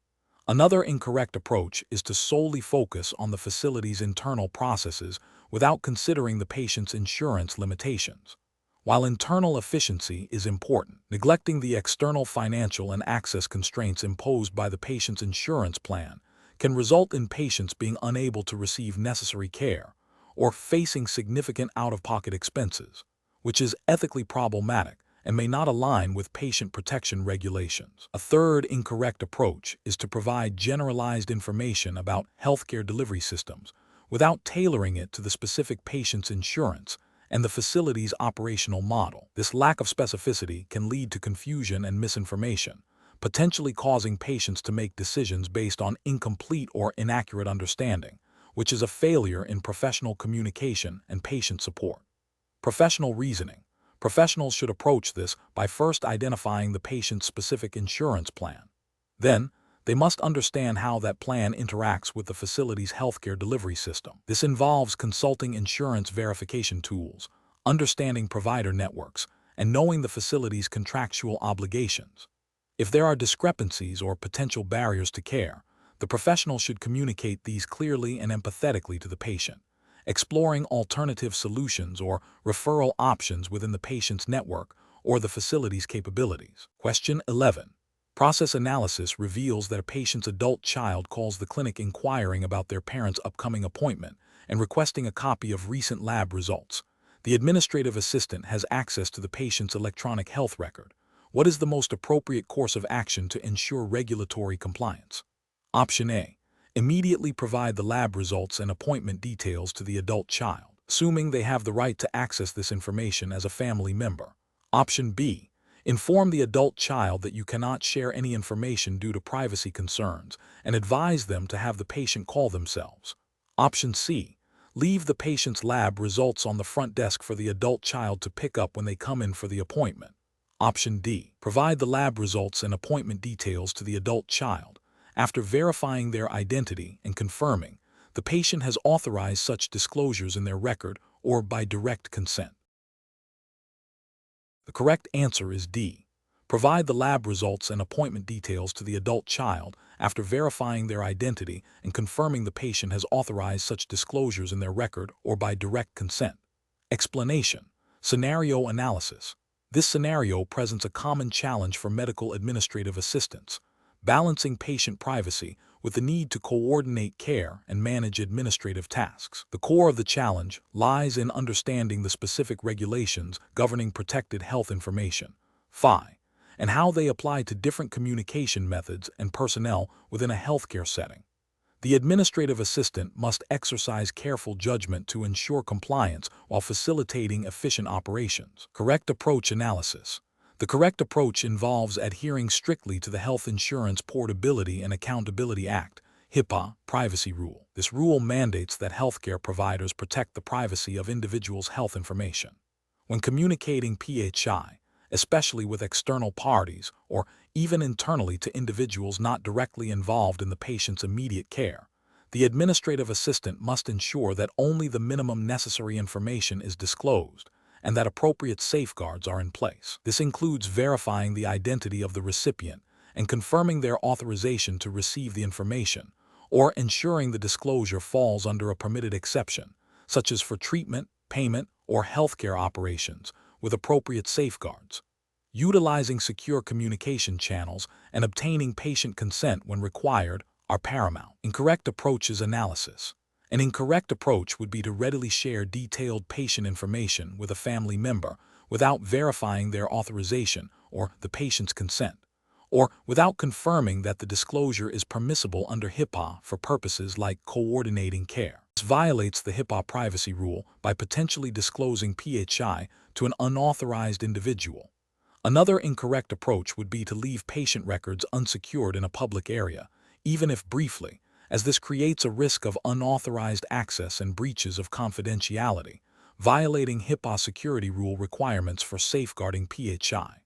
Another incorrect approach is to solely focus on the facility's internal processes without considering the patient's insurance limitations. While internal efficiency is important, neglecting the external financial and access constraints imposed by the patient's insurance plan can result in patients being unable to receive necessary care or facing significant out-of-pocket expenses, which is ethically problematic and may not align with patient protection regulations. A third incorrect approach is to provide generalized information about healthcare delivery systems without tailoring it to the specific patient's insurance and the facility's operational model. This lack of specificity can lead to confusion and misinformation, potentially causing patients to make decisions based on incomplete or inaccurate understanding, which is a failure in professional communication and patient support. Professional reasoning. Professionals should approach this by first identifying the patient's specific insurance plan. Then, they must understand how that plan interacts with the facility's healthcare delivery system. This involves consulting insurance verification tools, understanding provider networks, and knowing the facility's contractual obligations. If there are discrepancies or potential barriers to care, the professional should communicate these clearly and empathetically to the patient, exploring alternative solutions or referral options within the patient's network or the facility's capabilities. Question 11. Process analysis reveals that a patient's adult child calls the clinic inquiring about their parent's upcoming appointment and requesting a copy of recent lab results. The administrative assistant has access to the patient's electronic health record. What is the most appropriate course of action to ensure regulatory compliance? Option A. Immediately provide the lab results and appointment details to the adult child, assuming they have the right to access this information as a family member. Option B. Inform the adult child that you cannot share any information due to privacy concerns and advise them to have the patient call themselves. Option C. Leave the patient's lab results on the front desk for the adult child to pick up when they come in for the appointment. Option D. Provide the lab results and appointment details to the adult child. After verifying their identity and confirming, the patient has authorized such disclosures in their record or by direct consent. The correct answer is D. Provide the lab results and appointment details to the adult child after verifying their identity and confirming the patient has authorized such disclosures in their record or by direct consent. Explanation. Scenario analysis. This scenario presents a common challenge for medical administrative assistants, balancing patient privacy with the need to coordinate care and manage administrative tasks. The core of the challenge lies in understanding the specific regulations governing protected health information, FI, and how they apply to different communication methods and personnel within a healthcare setting. The administrative assistant must exercise careful judgment to ensure compliance while facilitating efficient operations. Correct approach analysis. The correct approach involves adhering strictly to the Health Insurance Portability and Accountability Act, HIPAA, privacy rule. This rule mandates that healthcare providers protect the privacy of individuals' health information. When communicating PHI, especially with external parties or even internally to individuals not directly involved in the patient's immediate care, the administrative assistant must ensure that only the minimum necessary information is disclosed and that appropriate safeguards are in place. This includes verifying the identity of the recipient and confirming their authorization to receive the information, or ensuring the disclosure falls under a permitted exception, such as for treatment, payment, or healthcare operations, with appropriate safeguards. Utilizing secure communication channels and obtaining patient consent when required are paramount. Incorrect approach is analysis. An incorrect approach would be to readily share detailed patient information with a family member without verifying their authorization or the patient's consent, or without confirming that the disclosure is permissible under HIPAA for purposes like coordinating care. This violates the HIPAA privacy rule by potentially disclosing PHI to an unauthorized individual. Another incorrect approach would be to leave patient records unsecured in a public area, even if briefly, as this creates a risk of unauthorized access and breaches of confidentiality, violating HIPAA security rule requirements for safeguarding PHI.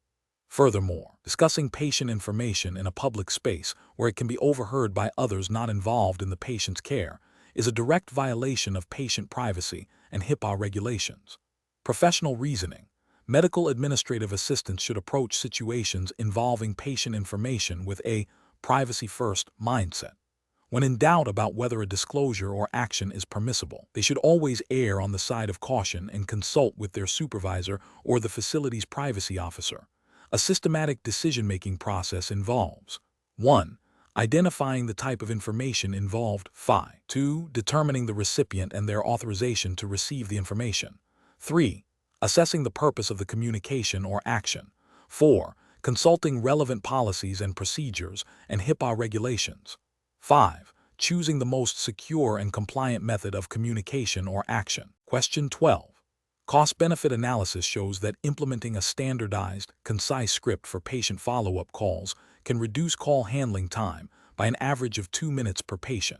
Furthermore, discussing patient information in a public space where it can be overheard by others not involved in the patient's care is a direct violation of patient privacy and HIPAA regulations. Professional reasoning. Medical administrative assistants should approach situations involving patient information with a privacy-first mindset. When in doubt about whether a disclosure or action is permissible, they should always err on the side of caution and consult with their supervisor or the facility's privacy officer. A systematic decision-making process involves 1. Identifying the type of information involved. 2. Determining the recipient and their authorization to receive the information. 3. Assessing the purpose of the communication or action. 4. Consulting relevant policies and procedures and HIPAA regulations. 5. Choosing the most secure and compliant method of communication or action. Question 12. Cost-benefit analysis shows that implementing a standardized, concise script for patient follow-up calls can reduce call handling time by an average of 2 minutes per patient.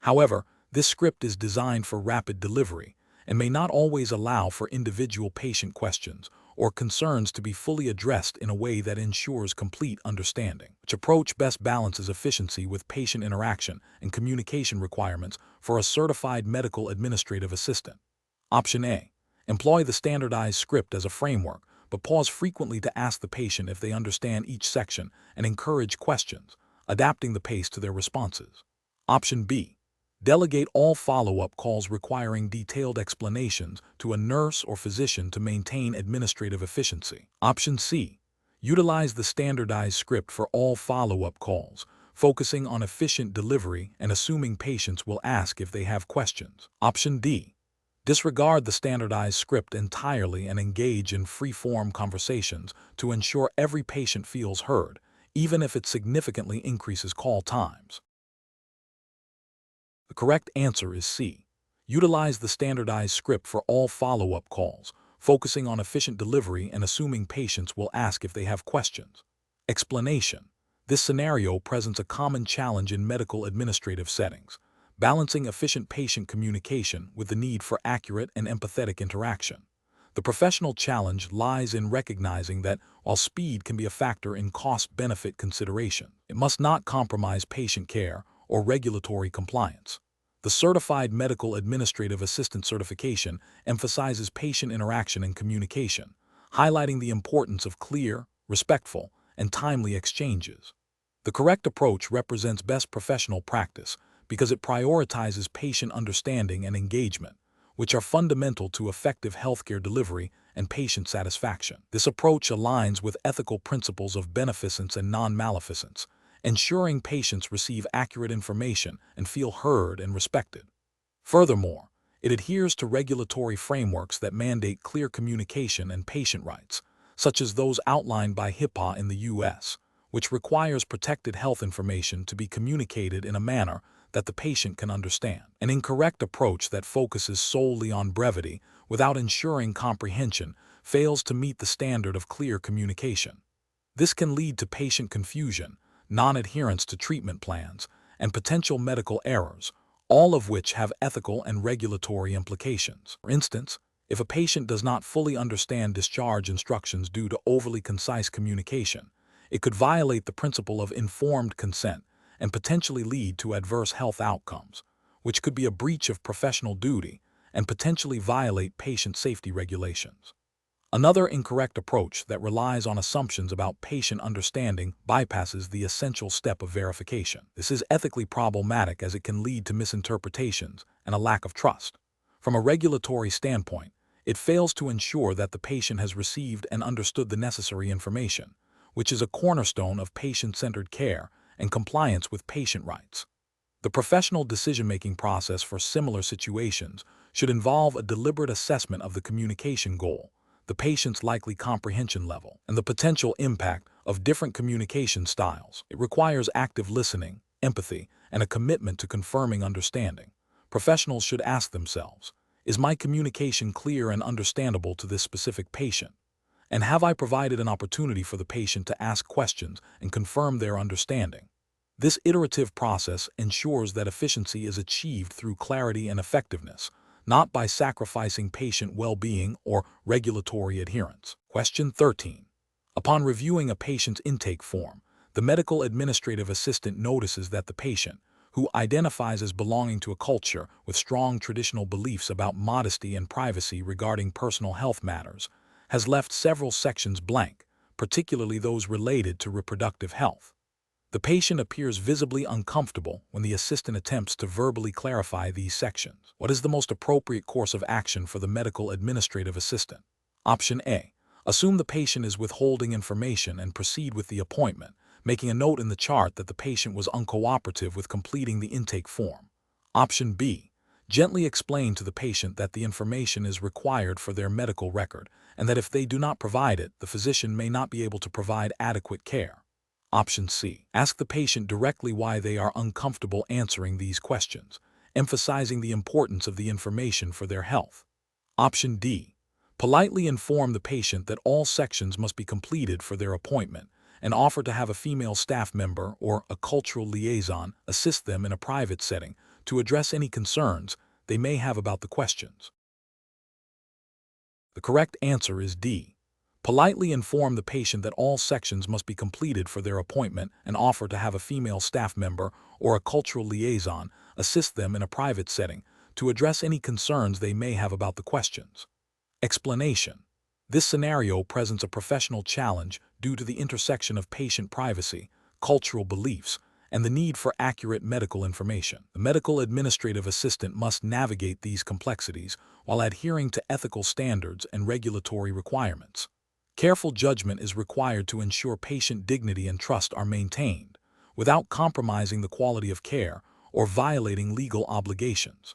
However, this script is designed for rapid delivery and may not always allow for individual patient questions or concerns to be fully addressed in a way that ensures complete understanding. Which approach best balances efficiency with patient interaction and communication requirements for a certified medical administrative assistant? Option A. Employ the standardized script as a framework, but pause frequently to ask the patient if they understand each section and encourage questions, adapting the pace to their responses. Option B. Delegate all follow-up calls requiring detailed explanations to a nurse or physician to maintain administrative efficiency. Option C. Utilize the standardized script for all follow-up calls, focusing on efficient delivery and assuming patients will ask if they have questions. Option D. Disregard the standardized script entirely and engage in free-form conversations to ensure every patient feels heard, even if it significantly increases call times. The correct answer is C. Utilize the standardized script for all follow-up calls, focusing on efficient delivery and assuming patients will ask if they have questions. Explanation. This scenario presents a common challenge in medical administrative settings, balancing efficient patient communication with the need for accurate and empathetic interaction. The professional challenge lies in recognizing that while speed can be a factor in cost-benefit consideration, it must not compromise patient care or regulatory compliance. The Certified Medical Administrative Assistant certification emphasizes patient interaction and communication, highlighting the importance of clear, respectful, and timely exchanges. The correct approach represents best professional practice because it prioritizes patient understanding and engagement, which are fundamental to effective healthcare delivery and patient satisfaction. This approach aligns with ethical principles of beneficence and non-maleficence, ensuring patients receive accurate information and feel heard and respected. Furthermore, it adheres to regulatory frameworks that mandate clear communication and patient rights, such as those outlined by HIPAA in the U.S., which requires protected health information to be communicated in a manner that the patient can understand. An incorrect approach that focuses solely on brevity without ensuring comprehension fails to meet the standard of clear communication. This can lead to patient confusion, non-adherence to treatment plans, and potential medical errors, all of which have ethical and regulatory implications. For instance, if a patient does not fully understand discharge instructions due to overly concise communication, it could violate the principle of informed consent and potentially lead to adverse health outcomes, which could be a breach of professional duty and potentially violate patient safety regulations. Another incorrect approach that relies on assumptions about patient understanding bypasses the essential step of verification. This is ethically problematic as it can lead to misinterpretations and a lack of trust. From a regulatory standpoint, It fails to ensure that the patient has received and understood the necessary information, which is a cornerstone of patient-centered care and compliance with patient rights. The professional decision-making process for similar situations should involve a deliberate assessment of the communication goal, the patient's likely comprehension level, and the potential impact of different communication styles. It requires active listening, empathy, and a commitment to confirming understanding. Professionals should ask themselves, is my communication clear and understandable to this specific patient? And have I provided an opportunity for the patient to ask questions and confirm their understanding? This iterative process ensures that efficiency is achieved through clarity and effectiveness, not by sacrificing patient well-being or regulatory adherence. Question 13. Upon reviewing a patient's intake form, the medical administrative assistant notices that the patient, who identifies as belonging to a culture with strong traditional beliefs about modesty and privacy regarding personal health matters, has left several sections blank, particularly those related to reproductive health. The patient appears visibly uncomfortable when the assistant attempts to verbally clarify these sections. What is the most appropriate course of action for the medical administrative assistant? Option A. Assume the patient is withholding information and proceed with the appointment, making a note in the chart that the patient was uncooperative with completing the intake form. Option B. Gently explain to the patient that the information is required for their medical record and that if they do not provide it, the physician may not be able to provide adequate care. Option C. Ask the patient directly why they are uncomfortable answering these questions, emphasizing the importance of the information for their health. Option D. Politely inform the patient that all sections must be completed for their appointment and offer to have a female staff member or a cultural liaison assist them in a private setting to address any concerns they may have about the questions. The correct answer is D. Politely inform the patient that all sections must be completed for their appointment and offer to have a female staff member or a cultural liaison assist them in a private setting to address any concerns they may have about the questions. Explanation. This scenario presents a professional challenge due to the intersection of patient privacy, cultural beliefs, and the need for accurate medical information. The medical administrative assistant must navigate these complexities while adhering to ethical standards and regulatory requirements. Careful judgment is required to ensure patient dignity and trust are maintained, without compromising the quality of care or violating legal obligations.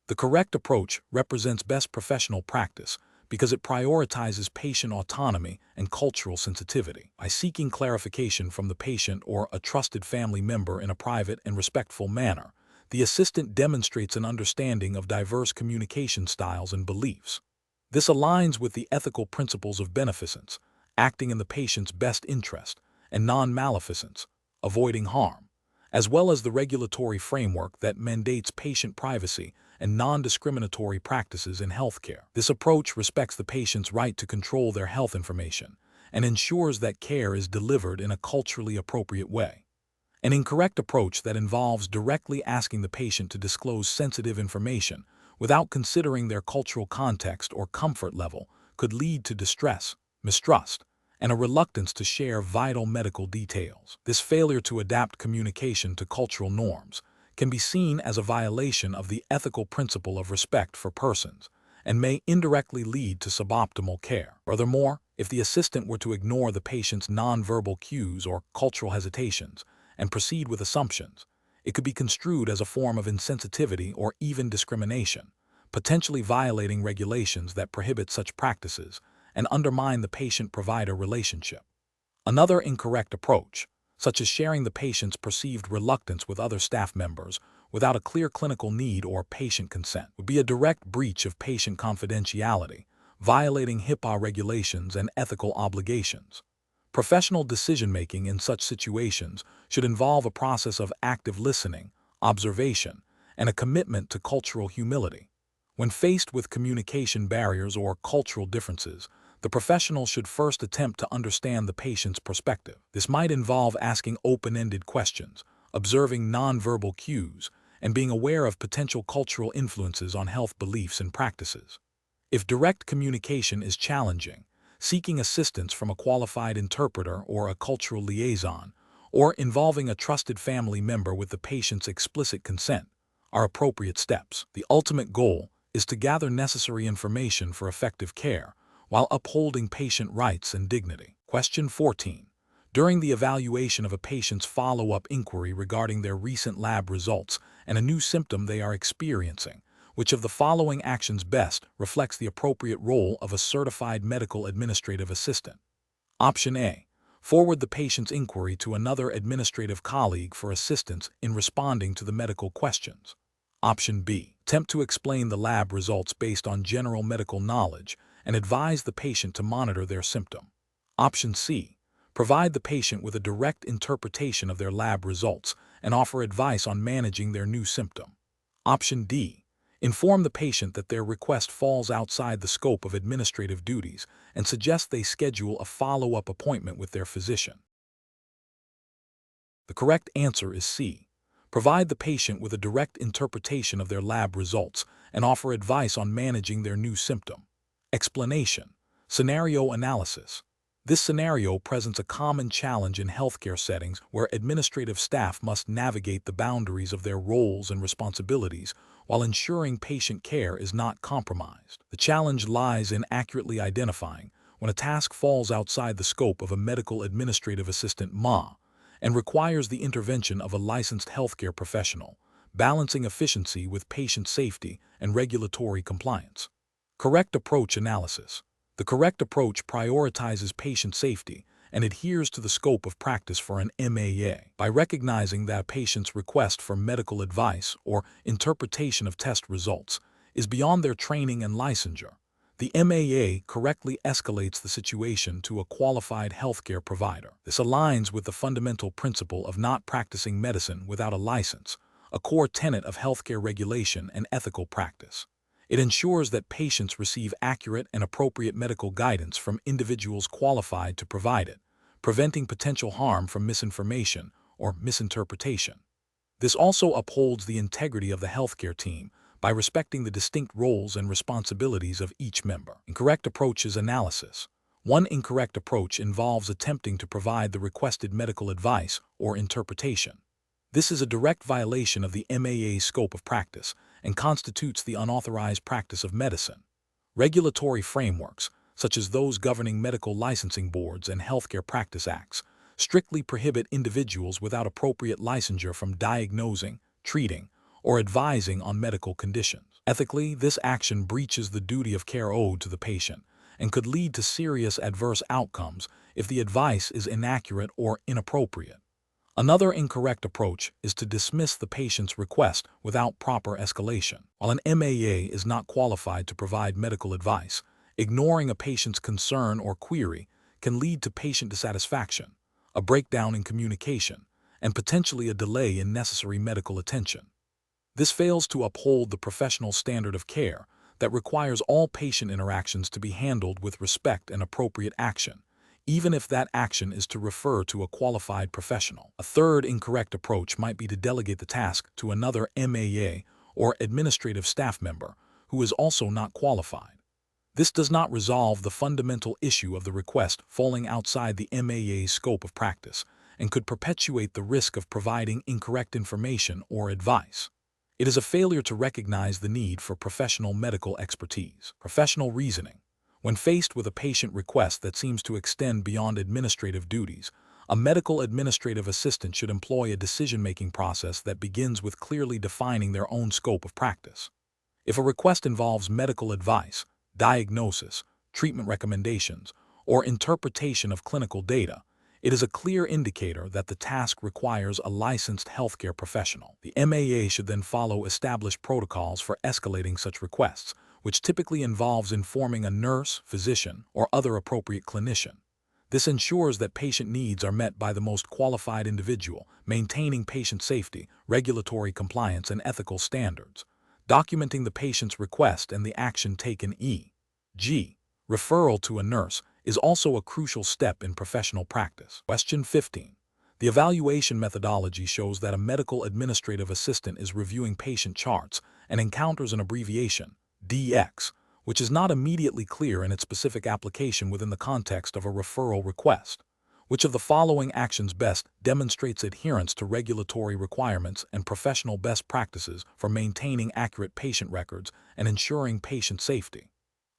The correct approach represents best professional practice because it prioritizes patient autonomy and cultural sensitivity. By seeking clarification from the patient or a trusted family member in a private and respectful manner, the assistant demonstrates an understanding of diverse communication styles and beliefs. This aligns with the ethical principles of beneficence, acting in the patient's best interest, and non-maleficence, avoiding harm, as well as the regulatory framework that mandates patient privacy and non-discriminatory practices in healthcare. This approach respects the patient's right to control their health information and ensures that care is delivered in a culturally appropriate way. An incorrect approach that involves directly asking the patient to disclose sensitive information without considering their cultural context or comfort level could lead to distress, mistrust, and a reluctance to share vital medical details. This failure to adapt communication to cultural norms can be seen as a violation of the ethical principle of respect for persons and may indirectly lead to suboptimal care. Furthermore, if the assistant were to ignore the patient's nonverbal cues or cultural hesitations and proceed with assumptions, it could be construed as a form of insensitivity or even discrimination, potentially violating regulations that prohibit such practices and undermine the patient-provider relationship. Another incorrect approach, such as sharing the patient's perceived reluctance with other staff members without a clear clinical need or patient consent, would be a direct breach of patient confidentiality, violating HIPAA regulations and ethical obligations. Professional decision-making in such situations should involve a process of active listening, observation, and a commitment to cultural humility. When faced with communication barriers or cultural differences, the professional should first attempt to understand the patient's perspective. This might involve asking open-ended questions, observing nonverbal cues, and being aware of potential cultural influences on health beliefs and practices. If direct communication is challenging, seeking assistance from a qualified interpreter or a cultural liaison, or involving a trusted family member with the patient's explicit consent, are appropriate steps. The ultimate goal is to gather necessary information for effective care while upholding patient rights and dignity. Question 14. During the evaluation of a patient's follow-up inquiry regarding their recent lab results and a new symptom they are experiencing, which of the following actions best reflects the appropriate role of a certified medical administrative assistant? Option A. Forward the patient's inquiry to another administrative colleague for assistance in responding to the medical questions. Option B. Attempt to explain the lab results based on general medical knowledge and advise the patient to monitor their symptom. Option C. Provide the patient with a direct interpretation of their lab results and offer advice on managing their new symptom. Option D. Inform the patient that their request falls outside the scope of administrative duties and suggest they schedule a follow-up appointment with their physician. The correct answer is C. Provide the patient with a direct interpretation of their lab results and offer advice on managing their new symptom. Explanation. Scenario analysis. This scenario presents a common challenge in healthcare settings where administrative staff must navigate the boundaries of their roles and responsibilities while ensuring patient care is not compromised. The challenge lies in accurately identifying when a task falls outside the scope of a medical administrative assistant (MA) and requires the intervention of a licensed healthcare professional, balancing efficiency with patient safety and regulatory compliance. Correct approach analysis. The correct approach prioritizes patient safety and adheres to the scope of practice for an MAA. By recognizing that a patient's request for medical advice or interpretation of test results is beyond their training and licensure, the MAA correctly escalates the situation to a qualified healthcare provider. This aligns with the fundamental principle of not practicing medicine without a license, a core tenet of healthcare regulation and ethical practice. It ensures that patients receive accurate and appropriate medical guidance from individuals qualified to provide it, preventing potential harm from misinformation or misinterpretation. This also upholds the integrity of the healthcare team by respecting the distinct roles and responsibilities of each member. Incorrect approaches analysis. One incorrect approach involves attempting to provide the requested medical advice or interpretation. This is a direct violation of the MAA's scope of practice and constitutes the unauthorized practice of medicine. Regulatory frameworks, such as those governing medical licensing boards and healthcare practice acts, strictly prohibit individuals without appropriate licensure from diagnosing, treating, or advising on medical conditions. Ethically, this action breaches the duty of care owed to the patient and could lead to serious adverse outcomes if the advice is inaccurate or inappropriate. Another incorrect approach is to dismiss the patient's request without proper escalation. While an MAA is not qualified to provide medical advice, ignoring a patient's concern or query can lead to patient dissatisfaction, a breakdown in communication, and potentially a delay in necessary medical attention. This fails to uphold the professional standard of care that requires all patient interactions to be handled with respect and appropriate action, even if that action is to refer to a qualified professional. A third incorrect approach might be to delegate the task to another MAA or administrative staff member who is also not qualified. This does not resolve the fundamental issue of the request falling outside the MAA's scope of practice and could perpetuate the risk of providing incorrect information or advice. It is a failure to recognize the need for professional medical expertise. Professional reasoning. When faced with a patient request that seems to extend beyond administrative duties, a medical administrative assistant should employ a decision-making process that begins with clearly defining their own scope of practice. If a request involves medical advice, diagnosis, treatment recommendations, or interpretation of clinical data, it is a clear indicator that the task requires a licensed healthcare professional. The MAA should then follow established protocols for escalating such requests, which typically involves informing a nurse, physician, or other appropriate clinician. This ensures that patient needs are met by the most qualified individual, maintaining patient safety, regulatory compliance, and ethical standards. Documenting the patient's request and the action taken, e.g., referral to a nurse, is also a crucial step in professional practice. Question 15. The evaluation methodology shows that a medical administrative assistant is reviewing patient charts and encounters an abbreviation, DX, which is not immediately clear in its specific application within the context of a referral request. Which of the following actions best demonstrates adherence to regulatory requirements and professional best practices for maintaining accurate patient records and ensuring patient safety?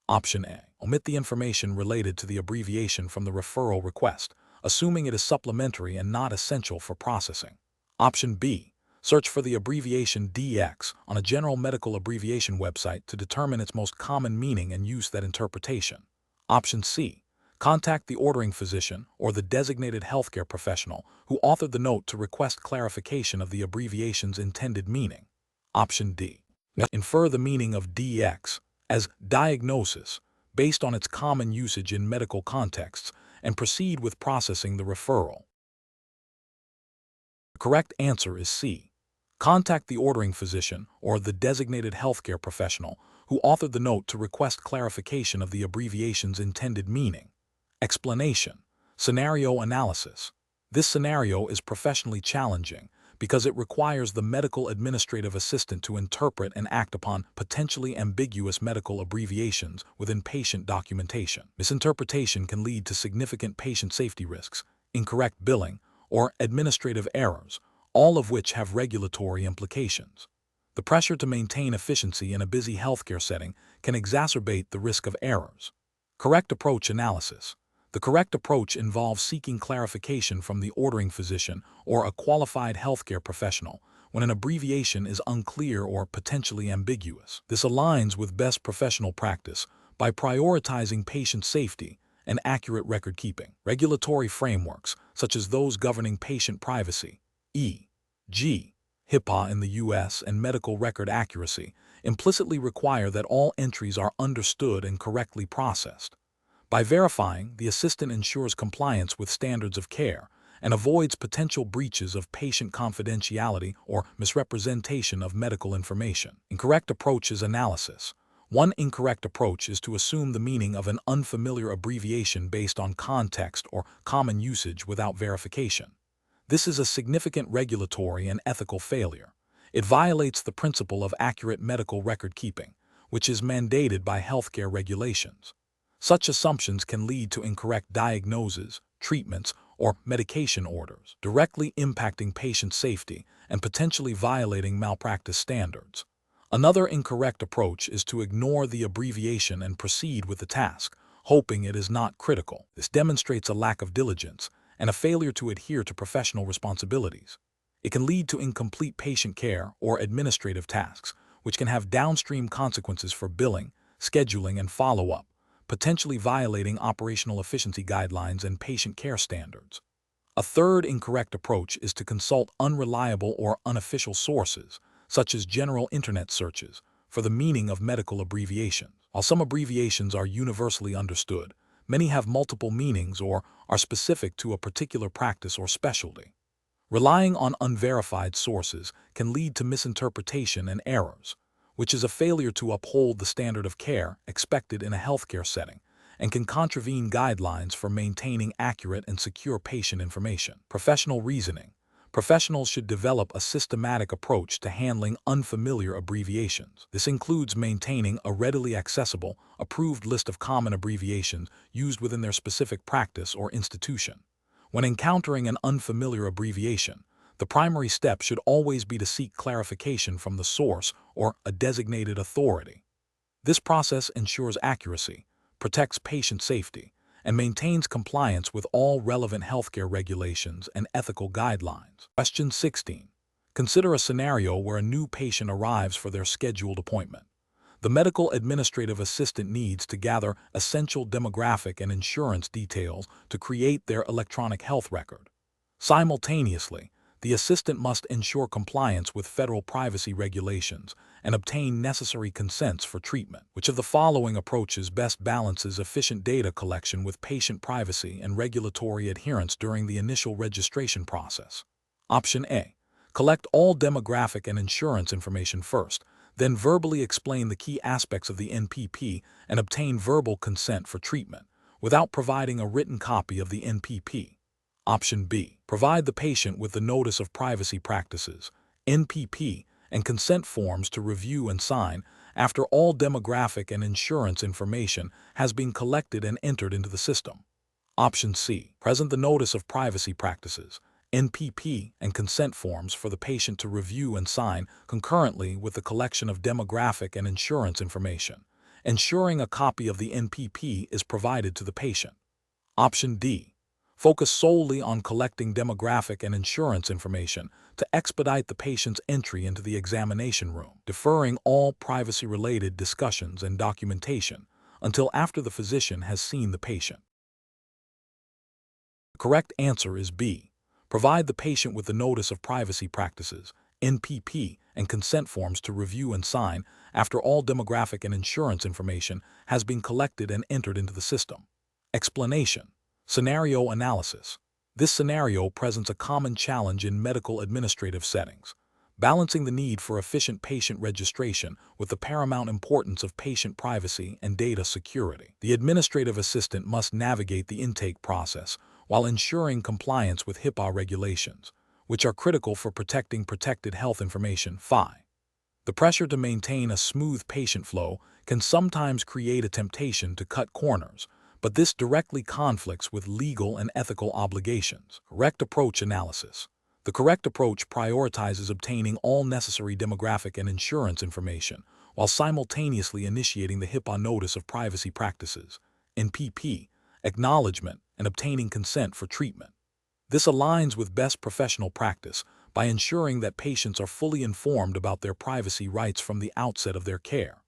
Option A. Omit the information related to the abbreviation from the referral request, assuming it is supplementary and not essential for processing. Option B. Search for the abbreviation DX on a general medical abbreviation website to determine its most common meaning and use that interpretation. Option C. Contact the ordering physician or the designated healthcare professional who authored the note to request clarification of the abbreviation's intended meaning. Option D. Infer the meaning of DX as diagnosis based on its common usage in medical contexts and proceed with processing the referral. The correct answer is C. Contact the ordering physician or the designated healthcare professional who authored the note to request clarification of the abbreviation's intended meaning. Explanation. Scenario analysis. This scenario is professionally challenging because it requires the medical administrative assistant to interpret and act upon potentially ambiguous medical abbreviations within patient documentation. Misinterpretation can lead to significant patient safety risks, incorrect billing, or administrative errors, all of which have regulatory implications. The pressure to maintain efficiency in a busy healthcare setting can exacerbate the risk of errors. Correct approach analysis. The correct approach involves seeking clarification from the ordering physician or a qualified healthcare professional when an abbreviation is unclear or potentially ambiguous. This aligns with best professional practice by prioritizing patient safety and accurate record keeping. Regulatory frameworks, such as those governing patient privacy, e.g., HIPAA in the U.S. and medical record accuracy, implicitly require that all entries are understood and correctly processed. By verifying, the assistant ensures compliance with standards of care and avoids potential breaches of patient confidentiality or misrepresentation of medical information. Incorrect approach is analysis. One incorrect approach is to assume the meaning of an unfamiliar abbreviation based on context or common usage without verification. This is a significant regulatory and ethical failure. It violates the principle of accurate medical record keeping, which is mandated by healthcare regulations. Such assumptions can lead to incorrect diagnoses, treatments, or medication orders, directly impacting patient safety and potentially violating malpractice standards. Another incorrect approach is to ignore the abbreviation and proceed with the task, hoping it is not critical. This demonstrates a lack of diligence and a failure to adhere to professional responsibilities. It can lead to incomplete patient care or administrative tasks, which can have downstream consequences for billing, scheduling, and follow-up, potentially violating operational efficiency guidelines and patient care standards. A third incorrect approach is to consult unreliable or unofficial sources, such as general internet searches, for the meaning of medical abbreviations. While some abbreviations are universally understood, many have multiple meanings or are specific to a particular practice or specialty. Relying on unverified sources can lead to misinterpretation and errors, which is a failure to uphold the standard of care expected in a healthcare setting and can contravene guidelines for maintaining accurate and secure patient information. Professional reasoning. Professionals should develop a systematic approach to handling unfamiliar abbreviations. This includes maintaining a readily accessible, approved list of common abbreviations used within their specific practice or institution. When encountering an unfamiliar abbreviation, the primary step should always be to seek clarification from the source or a designated authority. This process ensures accuracy, protects patient safety, and maintains compliance with all relevant healthcare regulations and ethical guidelines. Question 16. Consider a scenario where a new patient arrives for their scheduled appointment. The medical administrative assistant needs to gather essential demographic and insurance details to create their electronic health record. Simultaneously, the assistant must ensure compliance with federal privacy regulations and obtain necessary consents for treatment. Which of the following approaches best balances efficient data collection with patient privacy and regulatory adherence during the initial registration process? Option A. Collect all demographic and insurance information first, then verbally explain the key aspects of the NPP and obtain verbal consent for treatment, without providing a written copy of the NPP. Option B. Provide the patient with the Notice of Privacy Practices, NPP, and consent forms to review and sign after all demographic and insurance information has been collected and entered into the system. Option C. Present the Notice of Privacy Practices, NPP, and consent forms for the patient to review and sign concurrently with the collection of demographic and insurance information, ensuring a copy of the NPP is provided to the patient. Option D. Focus solely on collecting demographic and insurance information to expedite the patient's entry into the examination room, deferring all privacy-related discussions and documentation until after the physician has seen the patient. The correct answer is B. Provide the patient with the Notice of Privacy Practices, NPP, and consent forms to review and sign after all demographic and insurance information has been collected and entered into the system. Explanation. Scenario analysis. This scenario presents a common challenge in medical administrative settings, balancing the need for efficient patient registration with the paramount importance of patient privacy and data security. The administrative assistant must navigate the intake process while ensuring compliance with HIPAA regulations, which are critical for protecting protected health information. The pressure to maintain a smooth patient flow can sometimes create a temptation to cut corners, but this directly conflicts with legal and ethical obligations. Correct approach analysis. The correct approach prioritizes obtaining all necessary demographic and insurance information while simultaneously initiating the HIPAA Notice of Privacy Practices, NPP, acknowledgement, and obtaining consent for treatment. This aligns with best professional practice by ensuring that patients are fully informed about their privacy rights from the outset of their care.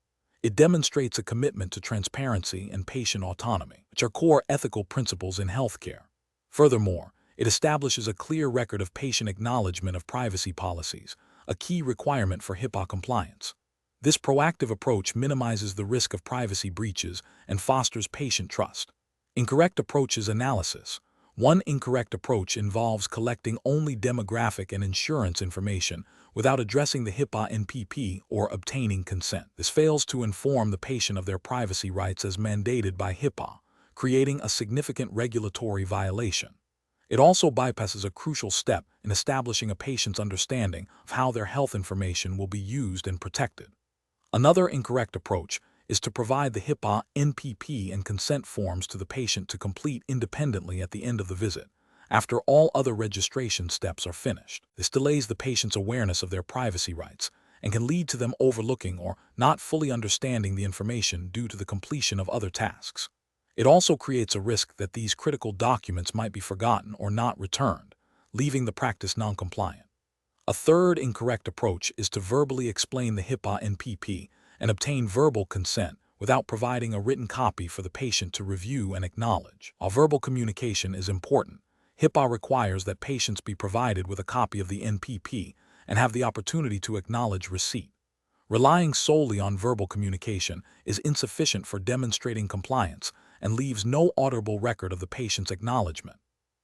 It demonstrates a commitment to transparency and patient autonomy, which are core ethical principles in healthcare. Furthermore, it establishes a clear record of patient acknowledgement of privacy policies, a key requirement for HIPAA compliance. This proactive approach minimizes the risk of privacy breaches and fosters patient trust. Incorrect approaches analysis. One incorrect approach involves collecting only demographic and insurance information without addressing the HIPAA NPP or obtaining consent. This fails to inform the patient of their privacy rights as mandated by HIPAA, creating a significant regulatory violation. It also bypasses a crucial step in establishing a patient's understanding of how their health information will be used and protected. Another incorrect approach is to provide the HIPAA NPP and consent forms to the patient to complete independently at the end of the visit, after all other registration steps are finished. This delays the patient's awareness of their privacy rights and can lead to them overlooking or not fully understanding the information due to the completion of other tasks. It also creates a risk that these critical documents might be forgotten or not returned, leaving the practice non-compliant. A third incorrect approach is to verbally explain the HIPAA NPP and obtain verbal consent without providing a written copy for the patient to review and acknowledge. While verbal communication is important, HIPAA requires that patients be provided with a copy of the NPP and have the opportunity to acknowledge receipt. Relying solely on verbal communication is insufficient for demonstrating compliance and leaves no auditable record of the patient's acknowledgement.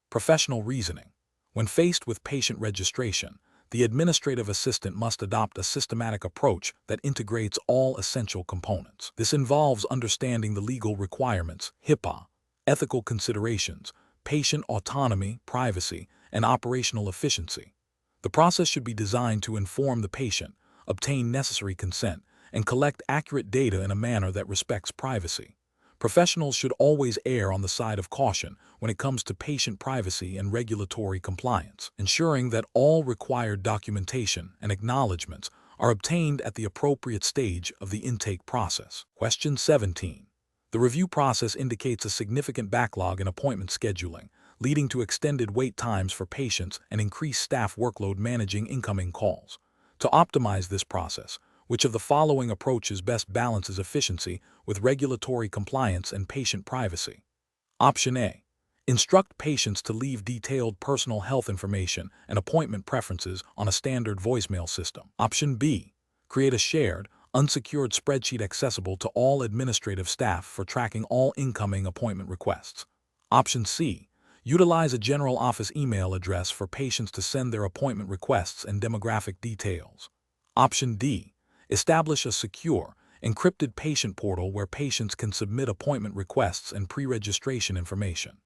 Professional reasoning. When faced with patient registration, the administrative assistant must adopt a systematic approach that integrates all essential components. This involves understanding the legal requirements, HIPAA, ethical considerations, patient autonomy, privacy, and operational efficiency. The process should be designed to inform the patient, obtain necessary consent, and collect accurate data in a manner that respects privacy. Professionals should always err on the side of caution when it comes to patient privacy and regulatory compliance, ensuring that all required documentation and acknowledgments are obtained at the appropriate stage of the intake process. Question 17. The review process indicates a significant backlog in appointment scheduling, leading to extended wait times for patients and increased staff workload managing incoming calls. To optimize this process, which of the following approaches best balances efficiency with regulatory compliance and patient privacy? Option A. Instruct patients to leave detailed personal health information and appointment preferences on a standard voicemail system. Option B. Create a shared, unsecured spreadsheet accessible to all administrative staff for tracking all incoming appointment requests. Option C. Utilize a general office email address for patients to send their appointment requests and demographic details. Option D. Establish a secure, encrypted patient portal where patients can submit appointment requests and pre-registration information.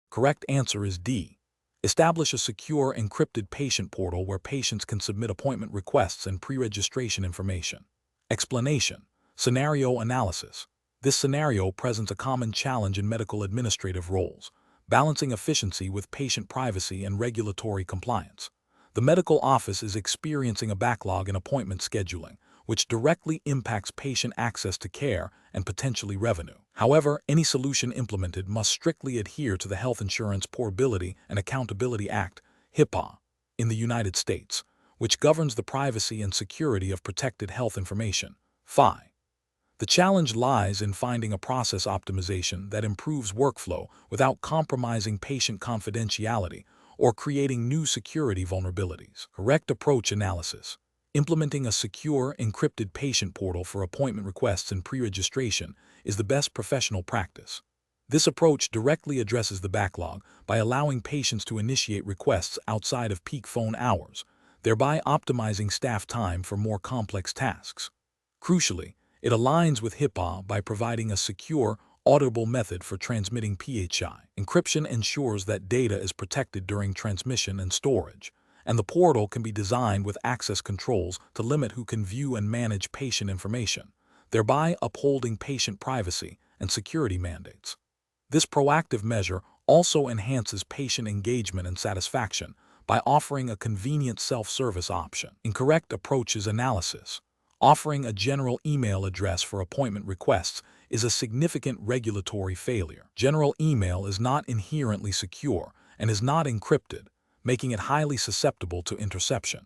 Correct answer is D. Establish a secure, encrypted patient portal where patients can submit appointment requests and pre-registration information. Explanation. Scenario analysis. This scenario presents a common challenge in medical administrative roles, balancing efficiency with patient privacy and regulatory compliance. The medical office is experiencing a backlog in appointment scheduling, which directly impacts patient access to care and potentially revenue. However, any solution implemented must strictly adhere to the Health Insurance Portability and Accountability Act, HIPAA, in the United States, which governs the privacy and security of protected health information. 5. The challenge lies in finding a process optimization that improves workflow without compromising patient confidentiality or creating new security vulnerabilities. Correct approach analysis. Implementing a secure, encrypted patient portal for appointment requests and pre-registration is the best professional practice. This approach directly addresses the backlog by allowing patients to initiate requests outside of peak phone hours, thereby optimizing staff time for more complex tasks. Crucially, it aligns with HIPAA by providing a secure, auditable method for transmitting PHI. Encryption ensures that data is protected during transmission and storage, and the portal can be designed with access controls to limit who can view and manage patient information, thereby upholding patient privacy and security mandates. This proactive measure also enhances patient engagement and satisfaction by offering a convenient self-service option. Incorrect approaches analysis. Offering a general email address for appointment requests is a significant regulatory failure. General email is not inherently secure and is not encrypted, making it highly susceptible to interception.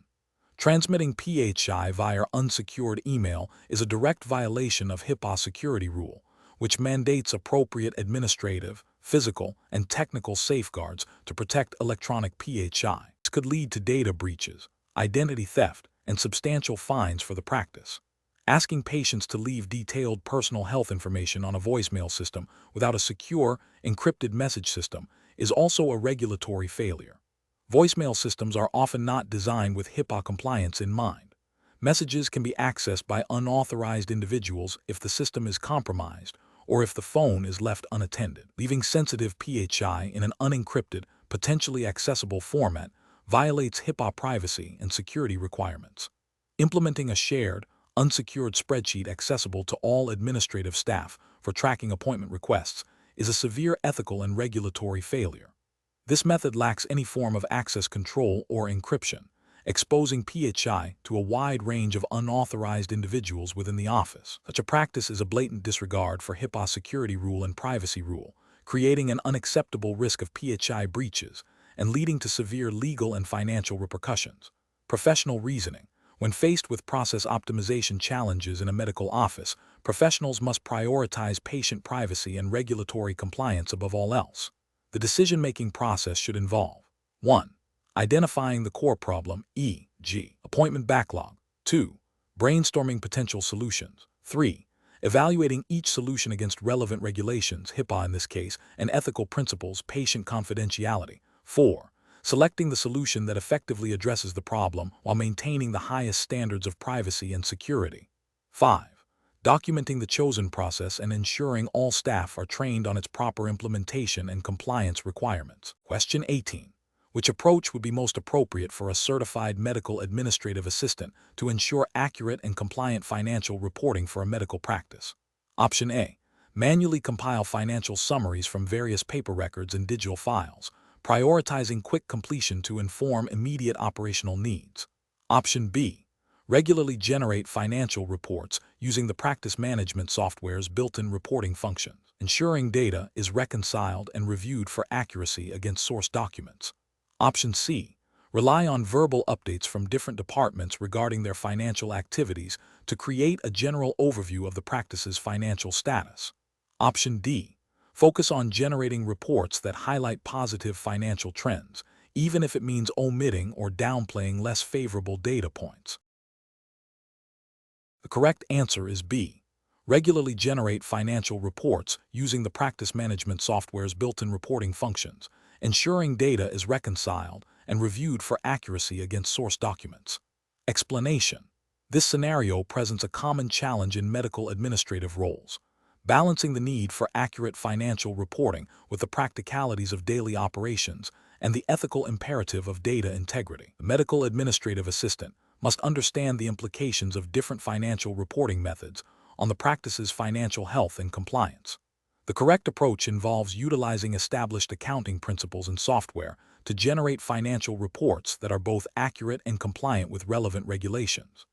Transmitting PHI via unsecured email is a direct violation of HIPAA security rule, which mandates appropriate administrative, physical, and technical safeguards to protect electronic PHI. This could lead to data breaches, identity theft, and substantial fines for the practice. Asking patients to leave detailed personal health information on a voicemail system without a secure, encrypted message system is also a regulatory failure. Voicemail systems are often not designed with HIPAA compliance in mind. Messages can be accessed by unauthorized individuals if the system is compromised or if the phone is left unattended. Leaving sensitive PHI in an unencrypted, potentially accessible format violates HIPAA privacy and security requirements. Implementing a shared, unsecured spreadsheet accessible to all administrative staff for tracking appointment requests is a severe ethical and regulatory failure. This method lacks any form of access control or encryption, exposing PHI to a wide range of unauthorized individuals within the office. Such a practice is a blatant disregard for HIPAA security rule and privacy rule, creating an unacceptable risk of PHI breaches and leading to severe legal and financial repercussions. Professional reasoning. When faced with process optimization challenges in a medical office, professionals must prioritize patient privacy and regulatory compliance above all else. The decision-making process should involve 1. Identifying the core problem, e.g., appointment backlog. 2. Brainstorming potential solutions. 3. Evaluating each solution against relevant regulations, HIPAA in this case, and ethical principles, patient confidentiality. 4. Selecting the solution that effectively addresses the problem while maintaining the highest standards of privacy and security. 5. Documenting the chosen process and ensuring all staff are trained on its proper implementation and compliance requirements. Question 18. Which approach would be most appropriate for a certified medical administrative assistant to ensure accurate and compliant financial reporting for a medical practice? Option A. Manually compile financial summaries from various paper records and digital files, prioritizing quick completion to inform immediate operational needs. Option B. Regularly generate financial reports using the practice management software's built-in reporting functions, ensuring data is reconciled and reviewed for accuracy against source documents. Option C. Rely on verbal updates from different departments regarding their financial activities to create a general overview of the practice's financial status. Option D. Focus on generating reports that highlight positive financial trends, even if it means omitting or downplaying less favorable data points. The correct answer is B. Regularly generate financial reports using the practice management software's built-in reporting functions, ensuring data is reconciled and reviewed for accuracy against source documents. Explanation. This scenario presents a common challenge in medical administrative roles, balancing the need for accurate financial reporting with the practicalities of daily operations and the ethical imperative of data integrity. The medical administrative assistant must understand the implications of different financial reporting methods on the practice's financial health and compliance. The correct approach involves utilizing established accounting principles and software to generate financial reports that are both accurate and compliant with relevant regulations.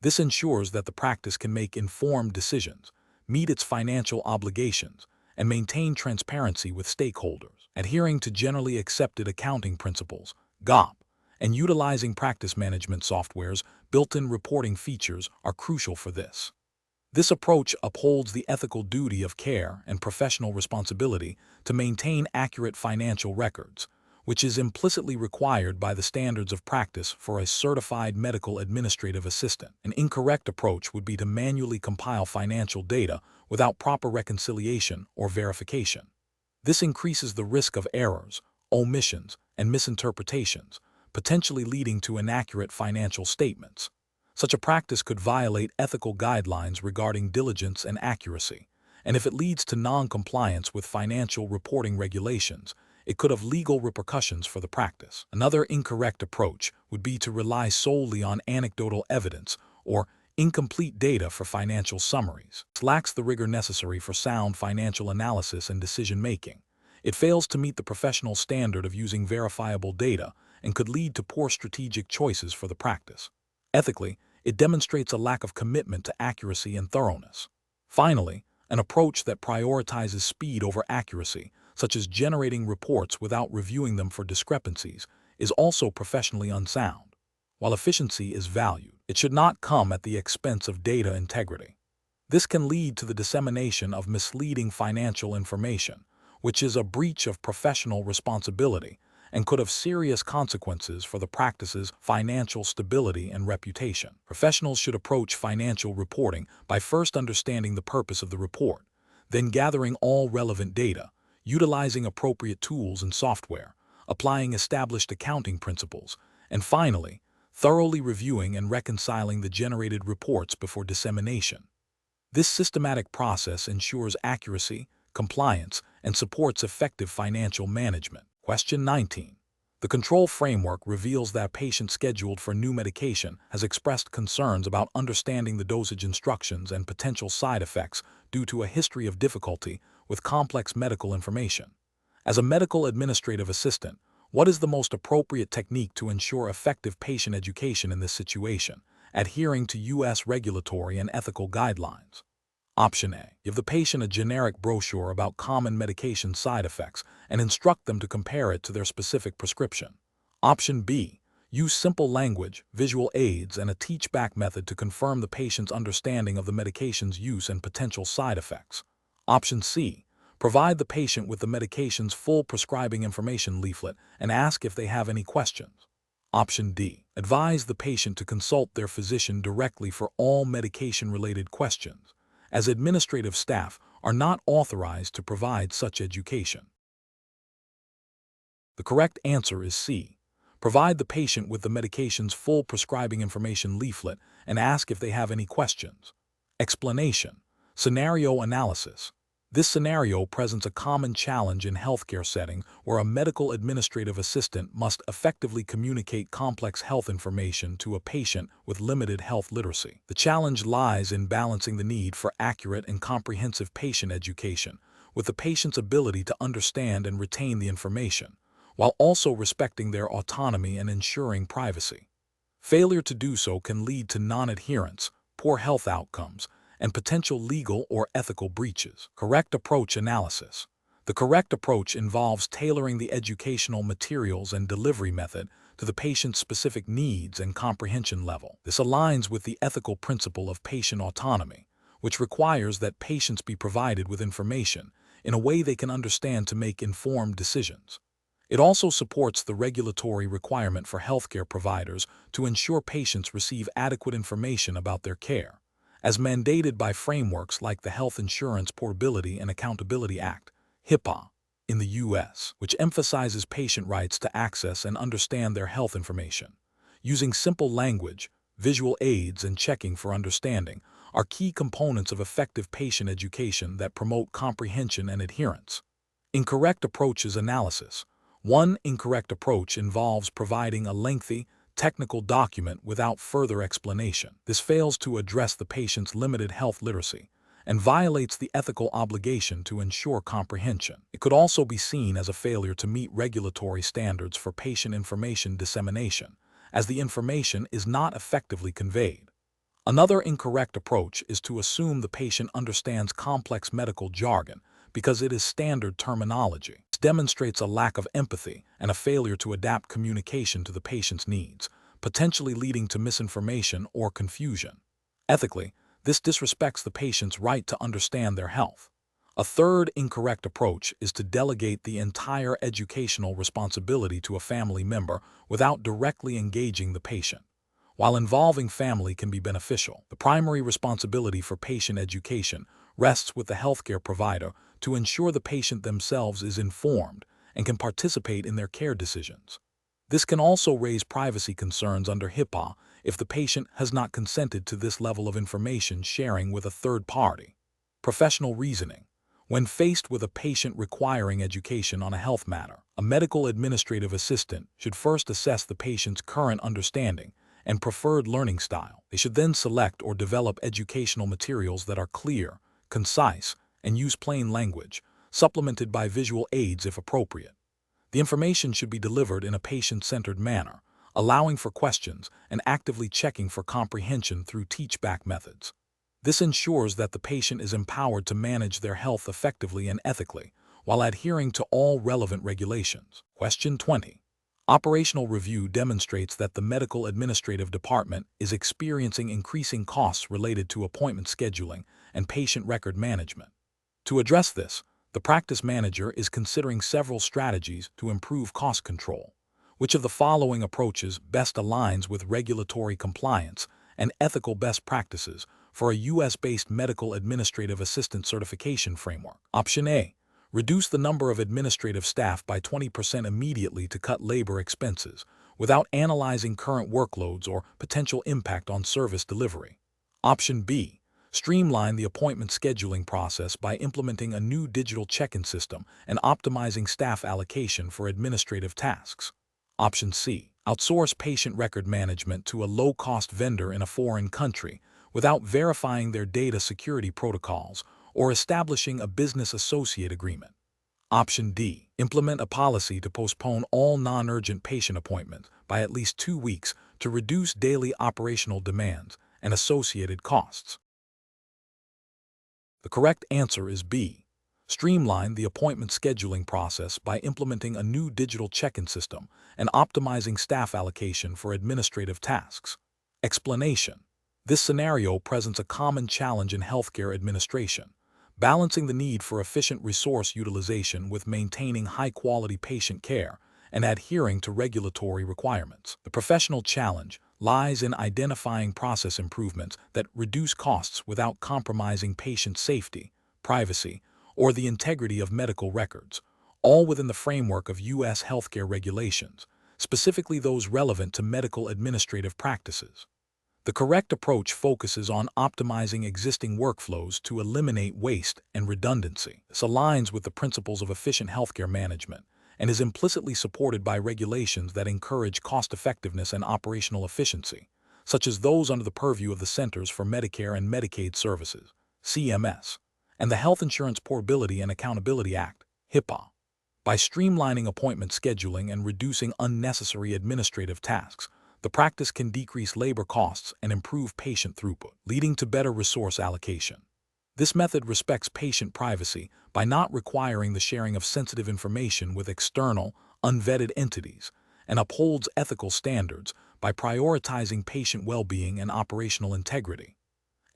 This ensures that the practice can make informed decisions, meet its financial obligations, and maintain transparency with stakeholders. Adhering to generally accepted accounting principles, GAAP, and utilizing practice management software's built-in reporting features are crucial for this. This approach upholds the ethical duty of care and professional responsibility to maintain accurate financial records, which is implicitly required by the standards of practice for a certified medical administrative assistant. An incorrect approach would be to manually compile financial data without proper reconciliation or verification. This increases the risk of errors, omissions, and misinterpretations, potentially leading to inaccurate financial statements. Such a practice could violate ethical guidelines regarding diligence and accuracy, and if it leads to non-compliance with financial reporting regulations, it could have legal repercussions for the practice. Another incorrect approach would be to rely solely on anecdotal evidence or incomplete data for financial summaries. This lacks the rigor necessary for sound financial analysis and decision-making. It fails to meet the professional standard of using verifiable data and could lead to poor strategic choices for the practice. Ethically, it demonstrates a lack of commitment to accuracy and thoroughness. Finally, an approach that prioritizes speed over accuracy, such as generating reports without reviewing them for discrepancies, is also professionally unsound. While efficiency is valued, it should not come at the expense of data integrity. This can lead to the dissemination of misleading financial information, which is a breach of professional responsibility and could have serious consequences for the practice's financial stability and reputation. Professionals should approach financial reporting by first understanding the purpose of the report, then gathering all relevant data, utilizing appropriate tools and software, applying established accounting principles, and finally, thoroughly reviewing and reconciling the generated reports before dissemination. This systematic process ensures accuracy, compliance, and supports effective financial management. Question 19. The control framework reveals that a patient scheduled for new medication has expressed concerns about understanding the dosage instructions and potential side effects due to a history of difficulty with complex medical information. As a medical administrative assistant, what is the most appropriate technique to ensure effective patient education in this situation, adhering to U.S. regulatory and ethical guidelines? Option A. Give the patient a generic brochure about common medication side effects and instruct them to compare it to their specific prescription. Option B. Use simple language, visual aids, and a teach-back method to confirm the patient's understanding of the medication's use and potential side effects. Option C. Provide the patient with the medication's full prescribing information leaflet and ask if they have any questions. Option D. Advise the patient to consult their physician directly for all medication-related questions, as administrative staff are not authorized to provide such education. The correct answer is C. Provide the patient with the medication's full prescribing information leaflet and ask if they have any questions. Explanation. Scenario analysis. This scenario presents a common challenge in healthcare setting where a medical administrative assistant must effectively communicate complex health information to a patient with limited health literacy. The challenge lies in balancing the need for accurate and comprehensive patient education with the patient's ability to understand and retain the information, while also respecting their autonomy and ensuring privacy. Failure to do so can lead to non-adherence, poor health outcomes, and potential legal or ethical breaches. Correct approach analysis. The correct approach involves tailoring the educational materials and delivery method to the patient's specific needs and comprehension level. This aligns with the ethical principle of patient autonomy, which requires that patients be provided with information in a way they can understand to make informed decisions. It also supports the regulatory requirement for healthcare providers to ensure patients receive adequate information about their care, as mandated by frameworks like the Health Insurance Portability and Accountability Act, HIPAA, in the U.S., which emphasizes patient rights to access and understand their health information. Using simple language, visual aids, and checking for understanding are key components of effective patient education that promote comprehension and adherence. Incorrect approaches analysis. One incorrect approach involves providing a lengthy, technical document without further explanation. This fails to address the patient's limited health literacy, and violates the ethical obligation to ensure comprehension. It could also be seen as a failure to meet regulatory standards for patient information dissemination, as the information is not effectively conveyed. Another incorrect approach is to assume the patient understands complex medical jargon because it is standard terminology. This demonstrates a lack of empathy and a failure to adapt communication to the patient's needs, potentially leading to misinformation or confusion. Ethically, this disrespects the patient's right to understand their health. A third incorrect approach is to delegate the entire educational responsibility to a family member without directly engaging the patient. While involving family can be beneficial, the primary responsibility for patient education rests with the healthcare provider to ensure the patient themselves is informed and can participate in their care decisions. This can also raise privacy concerns under HIPAA if the patient has not consented to this level of information sharing with a third party. Professional reasoning. When faced with a patient requiring education on a health matter, a medical administrative assistant should first assess the patient's current understanding and preferred learning style. They should then select or develop educational materials that are clear, concise, and use plain language, supplemented by visual aids if appropriate. The information should be delivered in a patient-centered manner, allowing for questions and actively checking for comprehension through teach-back methods. This ensures that the patient is empowered to manage their health effectively and ethically, while adhering to all relevant regulations. Question 20. Operational review demonstrates that the medical administrative department is experiencing increasing costs related to appointment scheduling and patient record management. To address this, the practice manager is considering several strategies to improve cost control. Which of the following approaches best aligns with regulatory compliance and ethical best practices for a U.S.-based medical administrative assistant certification framework? Option A. Reduce the number of administrative staff by 20% immediately to cut labor expenses, without analyzing current workloads or potential impact on service delivery. Option B. Streamline the appointment scheduling process by implementing a new digital check-in system and optimizing staff allocation for administrative tasks. Option C. Outsource patient record management to a low-cost vendor in a foreign country without verifying their data security protocols or establishing a business associate agreement. Option D. Implement a policy to postpone all non-urgent patient appointments by at least 2 weeks to reduce daily operational demands and associated costs. The correct answer is B. Streamline the appointment scheduling process by implementing a new digital check-in system and optimizing staff allocation for administrative tasks. Explanation. This scenario presents a common challenge in healthcare administration, balancing the need for efficient resource utilization with maintaining high-quality patient care and adhering to regulatory requirements. The professional challenge lies in identifying process improvements that reduce costs without compromising patient safety, privacy, or the integrity of medical records, all within the framework of U.S. healthcare regulations, specifically those relevant to medical administrative practices. The correct approach focuses on optimizing existing workflows to eliminate waste and redundancy. This aligns with the principles of efficient healthcare management and is implicitly supported by regulations that encourage cost-effectiveness and operational efficiency, such as those under the purview of the Centers for Medicare and Medicaid Services, CMS, and the Health Insurance Portability and Accountability Act, HIPAA. By streamlining appointment scheduling and reducing unnecessary administrative tasks, the practice can decrease labor costs and improve patient throughput, leading to better resource allocation. This method respects patient privacy by not requiring the sharing of sensitive information with external, unvetted entities, and upholds ethical standards by prioritizing patient well-being and operational integrity.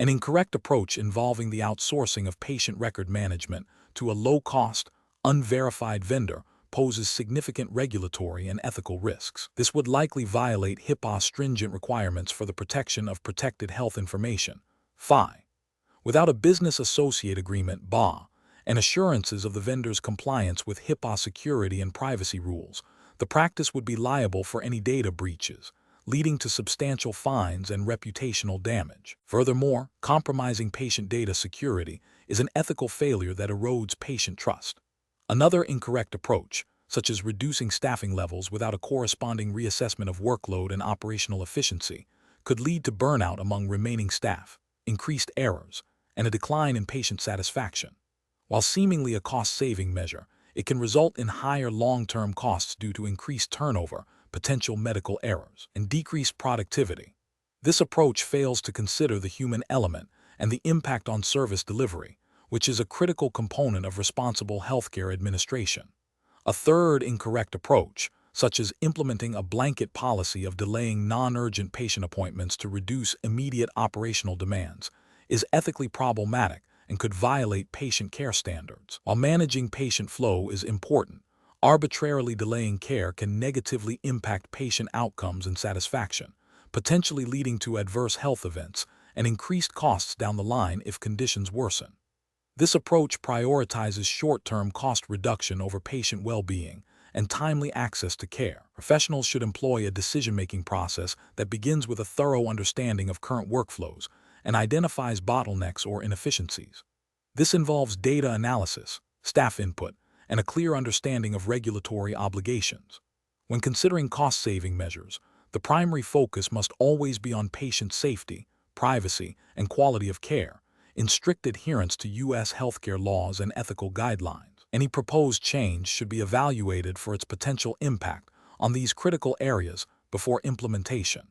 An incorrect approach involving the outsourcing of patient record management to a low-cost, unverified vendor poses significant regulatory and ethical risks. This would likely violate HIPAA's stringent requirements for the protection of protected health information, FI. Without a business associate agreement, BA, and assurances of the vendor's compliance with HIPAA security and privacy rules, the practice would be liable for any data breaches, leading to substantial fines and reputational damage. Furthermore, compromising patient data security is an ethical failure that erodes patient trust. Another incorrect approach, such as reducing staffing levels without a corresponding reassessment of workload and operational efficiency, could lead to burnout among remaining staff, increased errors, and a decline in patient satisfaction. While seemingly a cost-saving measure, it can result in higher long-term costs due to increased turnover, potential medical errors, and decreased productivity. This approach fails to consider the human element and the impact on service delivery, which is a critical component of responsible healthcare administration. A third incorrect approach, such as implementing a blanket policy of delaying non-urgent patient appointments to reduce immediate operational demands, is ethically problematic and could violate patient care standards. While managing patient flow is important, arbitrarily delaying care can negatively impact patient outcomes and satisfaction, potentially leading to adverse health events and increased costs down the line if conditions worsen. This approach prioritizes short-term cost reduction over patient well-being and timely access to care. Professionals should employ a decision-making process that begins with a thorough understanding of current workflows and identifies bottlenecks or inefficiencies. This involves data analysis, staff input, and a clear understanding of regulatory obligations. When considering cost-saving measures, the primary focus must always be on patient safety, privacy, and quality of care, in strict adherence to U.S. healthcare laws and ethical guidelines. Any proposed change should be evaluated for its potential impact on these critical areas before implementation.